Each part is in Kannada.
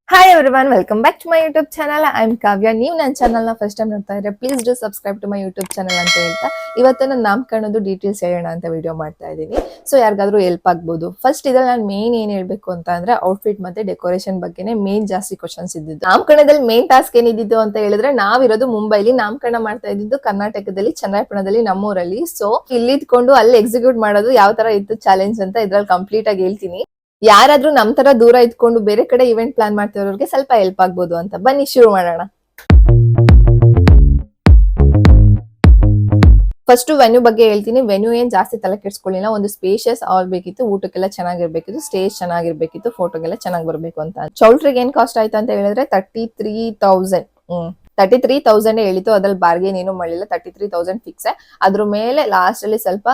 Hi everyone, welcome back to my YouTube channel. I'm Kavya. ನೀವು ನನ್ನ ಚಾನಲ್ನ ಫಸ್ಟ್ ಟೈಮ್ ನೋಡ್ತಾ ಇದ್ರೆ please do subscribe to my YouTube channel ಅಂತ ಹೇಳ್ತಾ ಇವತ್ತು ನಾನು ನಾಮಕರಣದ್ದು ಡೀಟೇಲ್ಸ್ ಹೇಳೋಣ ಅಂತ ವಿಡಿಯೋ ಮಾಡ್ತಾ ಇದ್ದೀನಿ. ಸೊ ಯಾರಿಗಾದ್ರೂ ಹೆಲ್ಪ್ ಆಗ್ಬೋದು. ಫಸ್ಟ್ ಇದ್ರಲ್ಲಿ ನಾನು ಮೇನ್ ಏನ್ ಹೇಳ್ಬೇಕು ಅಂತ ಅಂದ್ರೆ ಔಟ್ಫಿಟ್ ಮತ್ತೆ ಡೆಕೋರೇಷನ್ ಬಗ್ಗೆನೇ ಮೇನ್ ಜಾಸ್ತಿ ಕ್ವಶನ್ಸ್ ಇದ್ದಿದ್ದು. ನಾಮಕರಣದಲ್ಲಿ ಮೇನ್ ಟಾಸ್ಕ್ ಏನಿದ್ದು ಅಂತ ಹೇಳಿದ್ರೆ ನಾವಿರೋದು ಮುಂಬೈಲಿ, ನಾಮಕರಣ ಮಾಡ್ತಾ ಇದ್ದಿದ್ದು ಕರ್ನಾಟಕದಲ್ಲಿ ಚನ್ನರಾಯಪಟ್ಟಣದಲ್ಲಿ ನಮ್ಮೂರಲ್ಲಿ. ಸೊ ಇಲ್ಲಿದ್ಕೊಂಡು ಅಲ್ಲಿ ಎಕ್ಸಿಕ್ಯೂಟ್ ಮಾಡೋದು ಯಾವ ತರ ಇತ್ತು ಚಾಲೆಂಜ್ ಅಂತ ಇದ್ರಲ್ಲಿ ಕಂಪ್ಲೀಟ್ ಆಗಿ ಹೇಳ್ತೀನಿ. ಯಾರಾದ್ರೂ ನಮ್ ತರ ದೂರ ಇದ್ಕೊಂಡು ಬೇರೆ ಕಡೆ ಇವೆಂಟ್ ಪ್ಲಾನ್ ಮಾಡ್ತಿರೋರಿಗೆ ಸ್ವಲ್ಪ ಹೆಲ್ಪ್ ಆಗ್ಬೋದು ಅಂತ. ಬನ್ನಿ ಶುರು ಮಾಡೋಣ. ಫಸ್ಟ್ ವೆನ್ಯೂ ಬಗ್ಗೆ ಹೇಳ್ತೀನಿ. ವೆನ್ಯೂ ಏನ್ ಜಾಸ್ತಿ ತಲೆ ಕೆಡ್ಸ್ಕೊಳ್ಳಿಲ್ಲ. ಒಂದು ಸ್ಪೇಷಿಯಸ್ ಆಗ್ಬೇಕಿತ್ತು, ಊಟಕ್ಕೆಲ್ಲ ಚೆನ್ನಾಗಿರ್ಬೇಕಿತ್ತು, ಸ್ಟೇಜ್ ಚೆನ್ನಾಗಿರ್ಬೇಕಿತ್ತು, ಫೋಟೋಗೆಲ್ಲ ಚೆನ್ನಾಗಿ ಬರ್ಬೇಕು ಅಂತ. ಚೌಲ್ಟ್ರಿಗೆ ಏನ್ ಕಾಸ್ಟ್ ಆಯ್ತು ಅಂತ ಹೇಳಿದ್ರೆ 33,000. 33,000 ಹೇಳಿತ್ತು. ಅದ್ರಲ್ಲಿ ಬಾರ್ಗೇನ್ ಏನು ಮಾಡಿಲ್ಲ. 33,000 ಫಿಕ್ಸ್. ಅದ್ರ ಮೇಲೆ ಲಾಸ್ಟ್ ಅಲ್ಲಿ ಸ್ವಲ್ಪ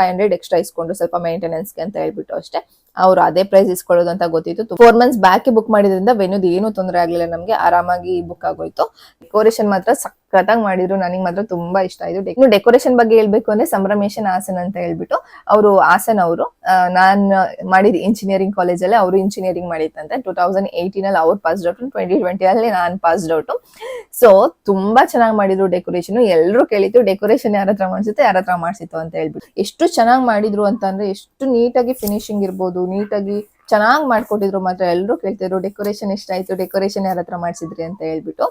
500 ಎಕ್ಸ್ಟ್ರಾ ಇಸ್ಕೊಂಡು ಸ್ವಲ್ಪ ಮೇಂಟೆನೆನ್ಸ್ಗೆ ಅಂತ ಹೇಳ್ಬಿಟ್ಟು ಅಷ್ಟೇ. ಅವ್ರು ಅದೇ ಪ್ರೈಸ್ ಇಸ್ಕೊಳ್ಳೋದು ಅಂತ ಗೊತ್ತಿತ್ತು. 4 months ಬ್ಯಾಕ್ ಬುಕ್ ಮಾಡಿದ್ರಿಂದ ವೆನ್ಯೂದ್ ಏನು ತೊಂದರೆ ಆಗ್ಲಿಲ್ಲ, ನಮ್ಗೆ ಆರಾಮಾಗಿ ಬುಕ್ ಆಗೋಯ್ತು. ಡೆಕೋರೇಷನ್ ಮಾತ್ರ ಸಖತ್ತಾಗಿ ಮಾಡಿದ್ರು. ನನಗೆ ಮಾತ್ರ ತುಂಬಾ ಇಷ್ಟ ಆಯ್ತು. ಇನ್ನು ಡೆಕೋರೇಷನ್ ಬಗ್ಗೆ ಹೇಳ್ಬೇಕು ಅಂದ್ರೆ ಸಂಭ್ರಮೇಶನ್ ಹಾಸನ್ ಅಂತ ಹೇಳ್ಬಿಟ್ಟು ಅವರು ಹಾಸನ್ ಅವರು, ನಾನ್ ಮಾಡಿದ ಇಂಜಿನಿಯರಿಂಗ್ ಕಾಲೇಜಲ್ಲೇ ಅವರು ಇಂಜಿನಿಯರಿಂಗ್ ಮಾಡಿತ್ತಂತೆ. 2018 ಅಲ್ಲಿ ಅವ್ರು ಪಾಸ್ಡ್ ಔಟ್, 2020 ಅಲ್ಲಿ ನಾನ್ ಪಾಸ್ಡ್ ಔಟ್. ಸೊ ತುಂಬಾ ಚೆನ್ನಾಗಿ ಮಾಡಿದ್ರು ಡೆಕೋರೇಷನ್. ಎಲ್ರು ಕೇಳಿತ್ತು ಡೆಕೋರೇಷನ್ ಯಾರ ಹತ್ರ ಮಾಡ್ಸಿತ್ತು, ಯಾರ ಹತ್ರ ಮಾಡ್ಸಿತ್ತು ಅಂತ ಹೇಳ್ಬಿಟ್ಟು. ಎಷ್ಟು ಚೆನ್ನಾಗಿ ಮಾಡಿದ್ರು ಅಂತ ಅಂದ್ರೆ, ಎಷ್ಟು ನೀಟಾಗಿ ಫಿನಿಶಿಂಗ್ ಇರ್ಬೋದು, ನೀಟಾಗಿ ಚೆನ್ನಾಗಿ ಮಾಡ್ಕೊಟ್ಟಿದ್ರು. ಮಾತ್ರ ಎಲ್ರು ಕೇಳ್ತಿದ್ರು ಡೆಕೋರೇಷನ್ ಎಷ್ಟ ಆಯ್ತು, ಡೆಕೋರೇಷನ್ ಯಾರ ಹತ್ರ ಮಾಡ್ಸಿದ್ರಿ ಅಂತ ಹೇಳ್ಬಿಟ್ಟು.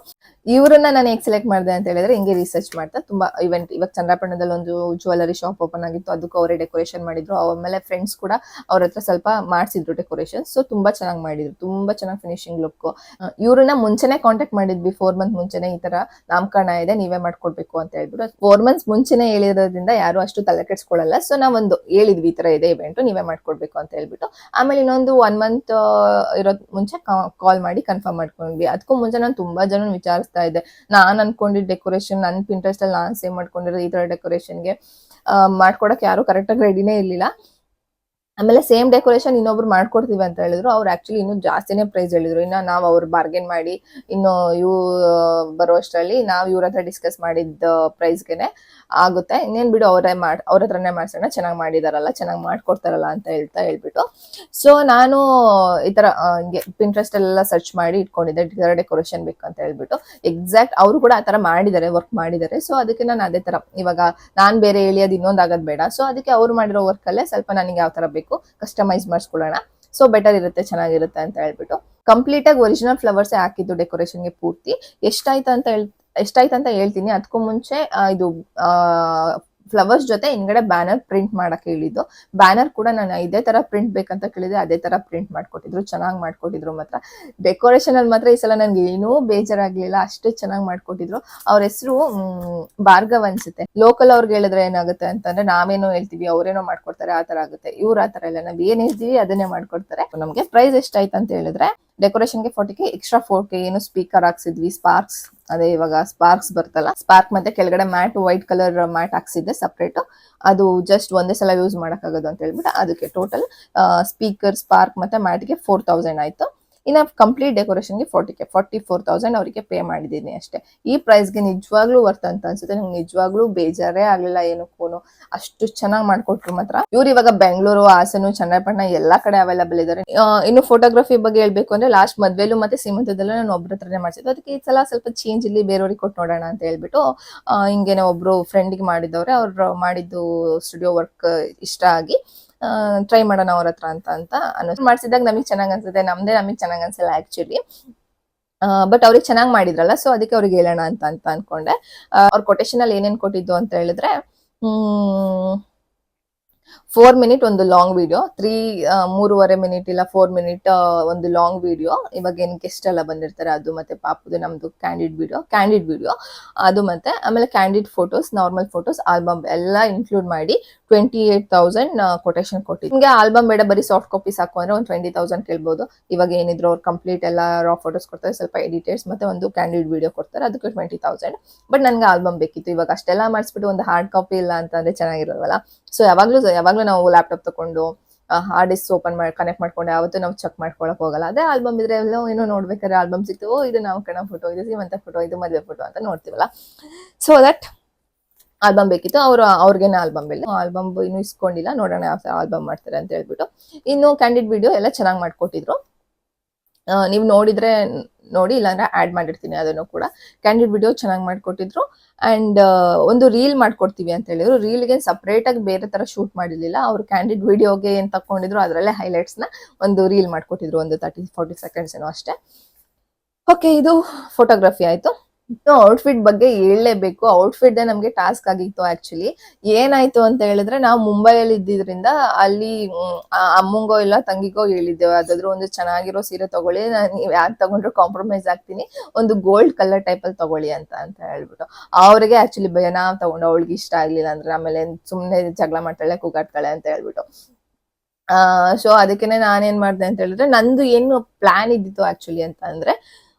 ಇವ್ರನ್ನ ನಾನು ಹೇಗೆ ಸೆಲೆಕ್ಟ್ ಮಾಡಿದೆ ಅಂತ ಹೇಳಿದ್ರೆ, ಹಿಂಗೆ ರಿಸರ್ಚ್ ಮಾಡ್ತಾ ತುಂಬಾ ಇವೆಂಟ್, ಇವಾಗ ಚಂದ್ರಪಟ್ಟಣದಲ್ಲಿ ಒಂದು ಜ್ಯುವೆಲರಿ ಶಾಪ್ ಓಪನ್ ಆಗಿತ್ತು, ಅದಕ್ಕೂ ಅವರೇ ಡೆಕೋರೇಷನ್ ಮಾಡಿದ್ರು. ಆಮೇಲೆ ಫ್ರೆಂಡ್ಸ್ ಕೂಡ ಅವ್ರ ಹತ್ರ ಸ್ವಲ್ಪ ಮಾಡಿಸಿದ್ರು ಡೆಕೋರೇಷನ್. ಸೊ ತುಂಬಾ ಚೆನ್ನಾಗಿ ಮಾಡಿದ್ರು, ತುಂಬಾ ಚೆನ್ನಾಗಿ ಫಿನಿಶಿಂಗ್ ಲುಕ್. ಇವ್ರನ್ನ ಮುಂಚೆನೆ ಕಾಂಟ್ಯಾಕ್ಟ್ ಮಾಡಿದ್ವಿ, 4 months ಮುಂಚೆನೆ ಈ ತರ ನಾಮಕರಣ ಇದೆ, ನೀವೇ ಮಾಡ್ಕೊಡ್ಬೇಕು ಅಂತ ಹೇಳ್ಬಿಟ್ಟು. 4 months ಮುಂಚೆನೆ ಹೇಳಿರೋದ್ರಿಂದ ಯಾರು ಅಷ್ಟು ತಲೆ ಕೆಡ್ಸ್ಕೊಳ್ಳಲ್ಲ. ಸೊ ನಾವೊಂದು ಹೇಳಿದ್ವಿ, ಈ ತರ ಇದೆ ಇವೆಂಟ್, ನೀವೇ ಮಾಡ್ಕೊಡ್ಬೇಕು ಅಂತ ಹೇಳ್ಬಿಟ್ಟು. ಆಮೇಲೆ ಇನ್ನೊಂದು 1 month ಇರೋದ್ ಮುಂಚೆ ಕಾಲ್ ಮಾಡಿ ಕನ್ಫರ್ಮ್ ಮಾಡ್ಕೊಂಡ್ವಿ. ಅದಕ್ಕೂ ಮುಂಚೆ ನಾನು ತುಂಬಾ ಜನ ವಿಚಾರಿಸ್ತಾ ಇದ್ದೆ. ನಾನ್ ಅನ್ಕೊಂಡಿದ್ ಡೆಕೋರೇಷನ್, ನನ್ ಪಿಂಟ್ರೆಸ್ಟ್ ಅಲ್ಲಿ ನಾನ್ ಸೇವ್ ಮಾಡ್ಕೊಂಡಿರೋ ಈ ತರ ಡೆಕೋರೇಷನ್ಗೆ ಮಾಡ್ಕೊಡಕ್ ಯಾರು ಕರೆಕ್ಟ್ ಆಗಿ ರೆಡಿನೇ ಇರ್ಲಿಲ್ಲ. ಆಮೇಲೆ ಸೇಮ್ ಡೆಕೋರೇಷನ್ ಇನ್ನೊಬ್ರು ಮಾಡ್ಕೊಡ್ತೀವಿ ಅಂತ ಹೇಳಿದ್ರು. ಅವ್ರು ಆಕ್ಚುಲಿ ಇನ್ನೂ ಜಾಸ್ತಿನೇ ಪ್ರೈಸ್ ಹೇಳಿದ್ರು. ಇನ್ನ ನಾವು ಅವ್ರು ಬಾರ್ಗೇನ್ ಮಾಡಿ ಇನ್ನು ಇವ್ ಬರುವಷ್ಟರಲ್ಲಿ ನಾವು ಇವ್ರ ಹತ್ರ ಡಿಸ್ಕಸ್ ಮಾಡಿದ್ದ ಪ್ರೈಸ್ಗೆನೆ ಆಗುತ್ತೆ, ಇನ್ನೇನ್ ಬಿಡು ಅವ್ರ ಹತ್ರನೇ ಮಾಡ್ಸೋಣ, ಚೆನ್ನಾಗಿ ಮಾಡಿದಾರಲ್ಲ, ಚೆನ್ನಾಗಿ ಮಾಡ್ಕೊಡ್ತಾರಲ್ಲ ಅಂತ ಹೇಳ್ಬಿಟ್ಟು. ಸೊ ನಾನು ಈ ತರ ಹಿಂಗೆ ಪಿಂಟ್ರೆಸ್ಟ್ ಎಲ್ಲ ಸರ್ಚ್ ಮಾಡಿ ಇಟ್ಕೊಂಡಿದ್ದೆ, ಈ ತರ ಡೆಕೋರೇಷನ್ ಬೇಕಂತ ಹೇಳ್ಬಿಟ್ಟು. ಎಕ್ಸಾಕ್ಟ್ ಅವರು ಕೂಡ ಆ ತರ ಮಾಡಿದ್ದಾರೆ, ವರ್ಕ್ ಮಾಡಿದ್ದಾರೆ. ಸೊ ಅದಕ್ಕೆ ನಾನು ಅದೇ ತರ, ಇವಾಗ ನಾನ್ ಬೇರೆ ಹೇಳಿ ಅದು ಇನ್ನೊಂದ್ ಆಗೋದ್ ಬೇಡ. ಸೊ ಅದಕ್ಕೆ ಅವ್ರು ಮಾಡಿರೋ ವರ್ಕ್ ಅಲ್ಲೇ ಸ್ವಲ್ಪ ನನಗೆ ಯಾವ ತರ ಬೇಕು ಕಸ್ಟಮೈಸ್ ಮಾಡಿಸ್ಕೊಳ್ಳೋಣ, ಸೊ ಬೆಟರ್ ಇರುತ್ತೆ, ಚೆನ್ನಾಗಿರುತ್ತೆ ಅಂತ ಹೇಳ್ಬಿಟ್ಟು ಕಂಪ್ಲೀಟ್ ಆಗಿ ಒರಿಜಿನಲ್ ಫ್ಲವರ್ಸ್ ಹಾಕಿದ್ದು ಡೆಕೋರೇಷನ್ಗೆ ಪೂರ್ತಿ. ಎಷ್ಟಾಯ್ತು ಅಂತ ಹೇಳ್ತೀನಿ. ಅದಕ್ಕೂ ಮುಂಚೆ ಇದು ಫ್ಲವರ್ಸ್ ಜೊತೆ ಹಿಂಗಡೆ ಬ್ಯಾನರ್ ಪ್ರಿಂಟ್ ಮಾಡಕ್ ಹೇಳಿದ್ದು. ಬ್ಯಾನರ್ ಕೂಡ ನಾನು ಇದೇ ತರ ಪ್ರಿಂಟ್ ಬೇಕಂತ ಕೇಳಿದೆ, ಅದೇ ತರ ಪ್ರಿಂಟ್ ಮಾಡ್ಕೊಟ್ಟಿದ್ರು, ಚೆನ್ನಾಗಿ ಮಾಡ್ಕೊಟ್ಟಿದ್ರು. ಮಾತ್ರ ಡೆಕೋರೇಷನ್ ಅಲ್ಲಿ ಮಾತ್ರ ಈ ಸಲ ನನ್ಗೆ ಏನೂ ಬೇಜಾರಾಗ್ಲಿಲ್ಲ, ಅಷ್ಟು ಚೆನ್ನಾಗಿ ಮಾಡ್ಕೊಟ್ಟಿದ್ರು. ಅವ್ರ ಹೆಸರು ಭಾರ್ಗವ್ ಅನ್ಸುತ್ತೆ. ಲೋಕಲ್ ಅವ್ರಿಗೆ ಹೇಳಿದ್ರೆ ಏನಾಗುತ್ತೆ ಅಂತಂದ್ರೆ, ನಾವೇನೋ ಹೇಳ್ತೀವಿ ಅವ್ರೇನೋ ಮಾಡ್ಕೊಡ್ತಾರೆ, ಆ ತರ ಆಗುತ್ತೆ. ಇವ್ರು ಆ ತರ ಇಲ್ಲ, ನಾವ್ ಏನ್ ಹೇಳ್ತೀವಿ ಅದನ್ನೇ ಮಾಡ್ಕೊಡ್ತಾರೆ. ನಮ್ಗೆ ಪ್ರೈಸ್ ಎಷ್ಟಾಯ್ತು ಅಂತ ಹೇಳಿದ್ರೆ, ಡೆಕೋರೇಷನ್ಗೆ 40K, ಎಕ್ಸ್ಟ್ರಾ 4K ಏನು ಸ್ಪೀಕರ್ ಹಾಕ್ಸಿದ್ವಿ, ಸ್ಪಾರ್ಕ್ಸ್, ಅದೇ ಇವಾಗ ಸ್ಪಾರ್ಕ್ಸ್ ಬರ್ತಲ್ಲ, ಸ್ಪಾರ್ಕ್ ಮತ್ತೆ ಕೆಳಗಡೆ ಮ್ಯಾಟ್, ವೈಟ್ ಕಲರ್ ಮ್ಯಾಟ್ ಹಾಕ್ಸಿದ್ದೆ ಸಪ್ರೇಟ್. ಅದು ಜಸ್ಟ್ ಒಂದೇ ಸಲ ಯೂಸ್ ಮಾಡಕ್ಕಾಗೋದು ಅಂತ ಹೇಳ್ಬಿಟ್ಟು ಅದಕ್ಕೆ ಟೋಟಲ್ ಸ್ಪೀಕರ್, ಸ್ಪಾರ್ಕ್ ಮತ್ತೆ ಮ್ಯಾಟ್ಗೆ 4,000 ಆಯ್ತು. ಇನ್ನ ಕಂಪ್ಲೀಟ್ ಡೆಕೋರೇಷನ್ಗೆ 40K, 44,000 ಅವರಿಗೆ ಪೇ ಮಾಡಿದ್ದೀನಿ ಅಷ್ಟೇ. ಈ ಪ್ರೈಸ್ಗೆ ನಿಜವಾಗ್ಲೂ ವರ್ತ್ ಅಂತ ಅನ್ಸುತ್ತೆ. ನಂಗೆ ನಿಜವಾಗ್ಲೂ ಬೇಜಾರೇ ಆಗ್ಲಿಲ್ಲ ಏನಕ್ಕೂ, ಅಷ್ಟು ಚೆನ್ನಾಗಿ ಮಾಡ್ಕೊಟ್ರು ಮಾತ್ರ. ಇವ್ರು ಇವಾಗ ಬೆಂಗಳೂರು, ಹಾಸನ, ಚನ್ನರಾಯಪಟ್ಟಣ ಎಲ್ಲಾ ಕಡೆ ಅವೈಲಬಲ್ ಇದಾರೆ. ಇನ್ನು ಫೋಟೋಗ್ರಫಿ ಬಗ್ಗೆ ಹೇಳ್ಬೇಕು ಅಂದ್ರೆ, ಲಾಸ್ಟ್ ಮದ್ವೆಲು ಮತ್ತೆ ಸೀಮಂತದಲ್ಲೂ ನಾನು ಒಬ್ರ ಹತ್ರನೇ ಮಾಡ್ಸಿದ್ದು. ಅದಕ್ಕೆ ಈ ಸಲ ಸ್ವಲ್ಪ ಚೇಂಜ್ ಇಲ್ಲಿ ಬೇರೆಯವ್ರಿಗೆ ಕೊಟ್ಟು ನೋಡೋಣ ಅಂತ ಹೇಳ್ಬಿಟ್ಟು ಹಿಂಗೇನೆ ಒಬ್ರು ಫ್ರೆಂಡ್ಗೆ ಮಾಡಿದವ್ರೆ, ಅವ್ರು ಮಾಡಿದ್ದು ಸ್ಟುಡಿಯೋ ವರ್ಕ್ ಇಷ್ಟ ಆಗಿ ಟ್ರೈ ಮಾಡೋಣ ಅವ್ರ ಹತ್ರ ಅಂತ ಮಾಡ್ಸಿದಾಗ ನಮಗೆ ಚೆನ್ನಾಗ್ ಅನ್ಸುತ್ತೆ, ನಮಗೆ ಚೆನ್ನಾಗ್ ಅನ್ಸಲ್ಲ ಆಕ್ಚುಲಿ. ಬಟ್ ಅವ್ರಿಗೆ ಚೆನ್ನಾಗಿ ಮಾಡಿದ್ರಲ್ಲ, ಸೊ ಅದಕ್ಕೆ ಅವ್ರಿಗೆ ಹೇಳೋಣ ಅಂತ ಅನ್ಕೊಂಡೆ. ಅವ್ರ ಕೊಟೇಶನ್ ಅಲ್ಲಿ ಏನೇನ್ ಕೊಟ್ಟಿದ್ದು ಅಂತ ಹೇಳಿದ್ರೆ, 4 minute ಒಂದು ಲಾಂಗ್ ವಿಡಿಯೋ, 3.5 minute ಇಲ್ಲ 4 minute ಒಂದು ಲಾಂಗ್ ವಿಡಿಯೋ, ಇವಾಗ ಏನ್ ಗೆಸ್ಟ್ ಎಲ್ಲ ಬಂದಿರ್ತಾರೆ ಅದು, ಮತ್ತೆ ಪಾಪುದು ನಮ್ದು ಕ್ಯಾಂಡಿಡ್ ವಿಡಿಯೋ ಅದು, ಮತ್ತೆ ಆಮೇಲೆ candid photos, normal photos, album ಎಲ್ಲ ಇನ್ಕ್ಲೂಡ್ ಮಾಡಿ 28,000 ಕೊಟೇಶನ್ ಕೊಟ್ಟಿದ್ದು. ನಿಮ್ಗೆ ಆಲ್ಬಮ್ ಬೇಡ, ಬರೀ ಸಾಫ್ಟ್ ಕಾಪಿ ಸಾಕು ಅಂದ್ರೆ ಒಂದು 20,000 ಕೇಳ್ಬೋದು. ಇವಾಗ ಏನಿದ್ರು ಅವ್ರು ಕಂಪ್ಲೀಟ್ ಎಲ್ಲ ರಾ ಫೋಟೋಸ್ ಕೊಡ್ತಾರೆ, ಸ್ವಲ್ಪ ಎಡಿಟರ್ಸ್ ಮತ್ತೆ ಒಂದು ಕ್ಯಾಂಡಿಡ್ ವಿಡಿಯೋ ಕೊಡ್ತಾರೆ, ಅದಕ್ಕೆ 20,000. ಬಟ್ ನನ್ಗೆ ಆಲ್ಬಮ್ ಬೇಕಿತ್ತು. ಇವಾಗ ಅಷ್ಟೆಲ್ಲ ಮಾಡಿಸ್ಬಿಟ್ಟು ಒಂದು ಹಾರ್ಡ್ ಕಾಪಿ ಇಲ್ಲ ಅಂತಂದ್ರೆ ಚೆನ್ನಾಗಿರಲ್ವಲ್ಲ. ಸೊ ಯಾವಾಗ್ಲೂ ನಾವು ಲ್ಯಾಪ್ಟಾಪ್ ತಗೊಂಡು ಹಾರ್ಡ್ ಡಿಸ್ಕ್ ಓಪನ್ ಮಾಡಿ ಕನೆಕ್ಟ್ ಮಾಡ್ಕೊಂಡು ಯಾವತ್ತೂ ನಾವು ಚೆಕ್ ಮಾಡ್ಕೊಳಕ್ ಹೋಗಲ್ಲ. ಅದೇ ಆಲ್ಬಮ್ ಇದ್ರೆ ಎಲ್ಲೋ ಏನೋ ನೋಡ್ಬೇಕಾದ್ರೆ ಆಲ್ಬಮ್ ಸಿಕ್ತು, ಇದು ನಾವು ಕಣ ಫೋಟೋ, ಇದು ಸೀಮಂತ ಫೋಟೋ, ಇದು ಮದುವೆ ಫೋಟೋ ಅಂತ ನೋಡ್ತೀವಲ್ಲ. ಸೊ ದಟ್ ಆಲ್ಬಮ್ ಬೇಕಿತ್ತು. ಅವ್ರಿಗೇನೆ ಆಲ್ಬಮ್ ಇಲ್ಲ, ಆಲ್ಬಮ್ ಇನ್ನು ಇಸ್ಕೊಂಡಿಲ್ಲ, ನೋಡೋಣ ಯಾವ ಆಲ್ಬಮ್ ಮಾಡ್ತಾರೆ ಅಂತ ಹೇಳ್ಬಿಟ್ಟು. ಇನ್ನು ಕ್ಯಾಂಡಿಡ್ ವಿಡಿಯೋ ಎಲ್ಲ ಚೆನ್ನಾಗಿ ಮಾಡ್ಕೊಟ್ಟಿದ್ರು. ನೀವು ನೋಡಿದ್ರೆ ನೋಡಿ, ಇಲ್ಲಾಂದ್ರೆ ಆಡ್ ಮಾಡಿರ್ತೀನಿ ಅದನ್ನು ಕೂಡ. ಕ್ಯಾಂಡಿಡ್ ವಿಡಿಯೋ ಚೆನ್ನಾಗಿ ಮಾಡ್ಕೊಟ್ಟಿದ್ರು. ಅಂಡ್ ಒಂದು ರೀಲ್ ಮಾಡ್ಕೊಡ್ತೀವಿ ಅಂತ ಹೇಳಿದ್ರು. ರೀಲ್ಗೆ ಸಪ್ರೇಟ್ ಆಗಿ ಬೇರೆ ತರ ಶೂಟ್ ಮಾಡಿರ್ಲಿಲ್ಲ. ಅವ್ರು ಕ್ಯಾಂಡಿಡ್ ವಿಡಿಯೋಗೆ ಏನ್ ತಕೊಂಡಿದ್ರು ಅದರಲ್ಲೇ ಹೈಲೈಟ್ಸ್ ನ ಒಂದು ರೀಲ್ ಮಾಡ್ಕೊಟ್ಟಿದ್ರು, ಒಂದು 30-40 ಸೆಕೆಂಡ್ಸ್ ಏನೋ ಅಷ್ಟೇ. ಓಕೆ, ಇದು ಫೋಟೋಗ್ರಫಿ ಆಯ್ತು. ಔಟ್ಫಿಟ್ ಬಗ್ಗೆ ಹೇಳಲೇಬೇಕು. ಔಟ್ಫಿಟ್ ನಮ್ಗೆ ಟಾಸ್ಕ್ ಆಗಿತ್ತು ಆಕ್ಚುಲಿ. ಏನಾಯ್ತು ಅಂತ ಹೇಳಿದ್ರೆ, ನಾವು ಮುಂಬೈಯಲ್ಲಿ ಇದ್ದಿದ್ರಿಂದ ಅಲ್ಲಿ ಅಮ್ಮಂಗೋ ಇಲ್ಲ ತಂಗಿಗೋ ಹೇಳಿದ್ದೇವೆ, ಅದಾದ್ರೂ ಒಂದು ಚೆನ್ನಾಗಿರೋ ಸೀರೆ ತಗೊಳ್ಳಿ, ನೀವ್ ಯಾರು ತಗೊಂಡ್ರು ಕಾಂಪ್ರಮೈಸ್ ಆಗ್ತೀನಿ, ಒಂದು ಗೋಲ್ಡ್ ಕಲರ್ ಟೈಪ್ ಅಲ್ಲಿ ತಗೊಳ್ಳಿ ಅಂತ ಹೇಳ್ಬಿಟ್ಟು. ಅವ್ರಿಗೆ ಆಕ್ಚುಲಿ ಭಯ, ನಾವ್ ತಗೊಂಡು ಅವಳಿಗೆ ಇಷ್ಟ ಆಗ್ಲಿಲ್ಲ ಅಂದ್ರೆ ಆಮೇಲೆ ಸುಮ್ನೆ ಜಗಳ ಮಾಡ್ತಾಳೆ, ಕೂಗಾಡ್ತಾಳೆ ಅಂತ ಹೇಳ್ಬಿಟ್ಟು. ಸೊ ಅದಕ್ಕೇನೆ ನಾನೇನ್ ಮಾಡ್ದೆ ಅಂತ ಹೇಳಿದ್ರೆ, ನಂದು ಏನು ಪ್ಲಾನ್ ಇದ್ದಿತ್ತು ಆಕ್ಚುಲಿ ಅಂತ ಅಂದ್ರೆ,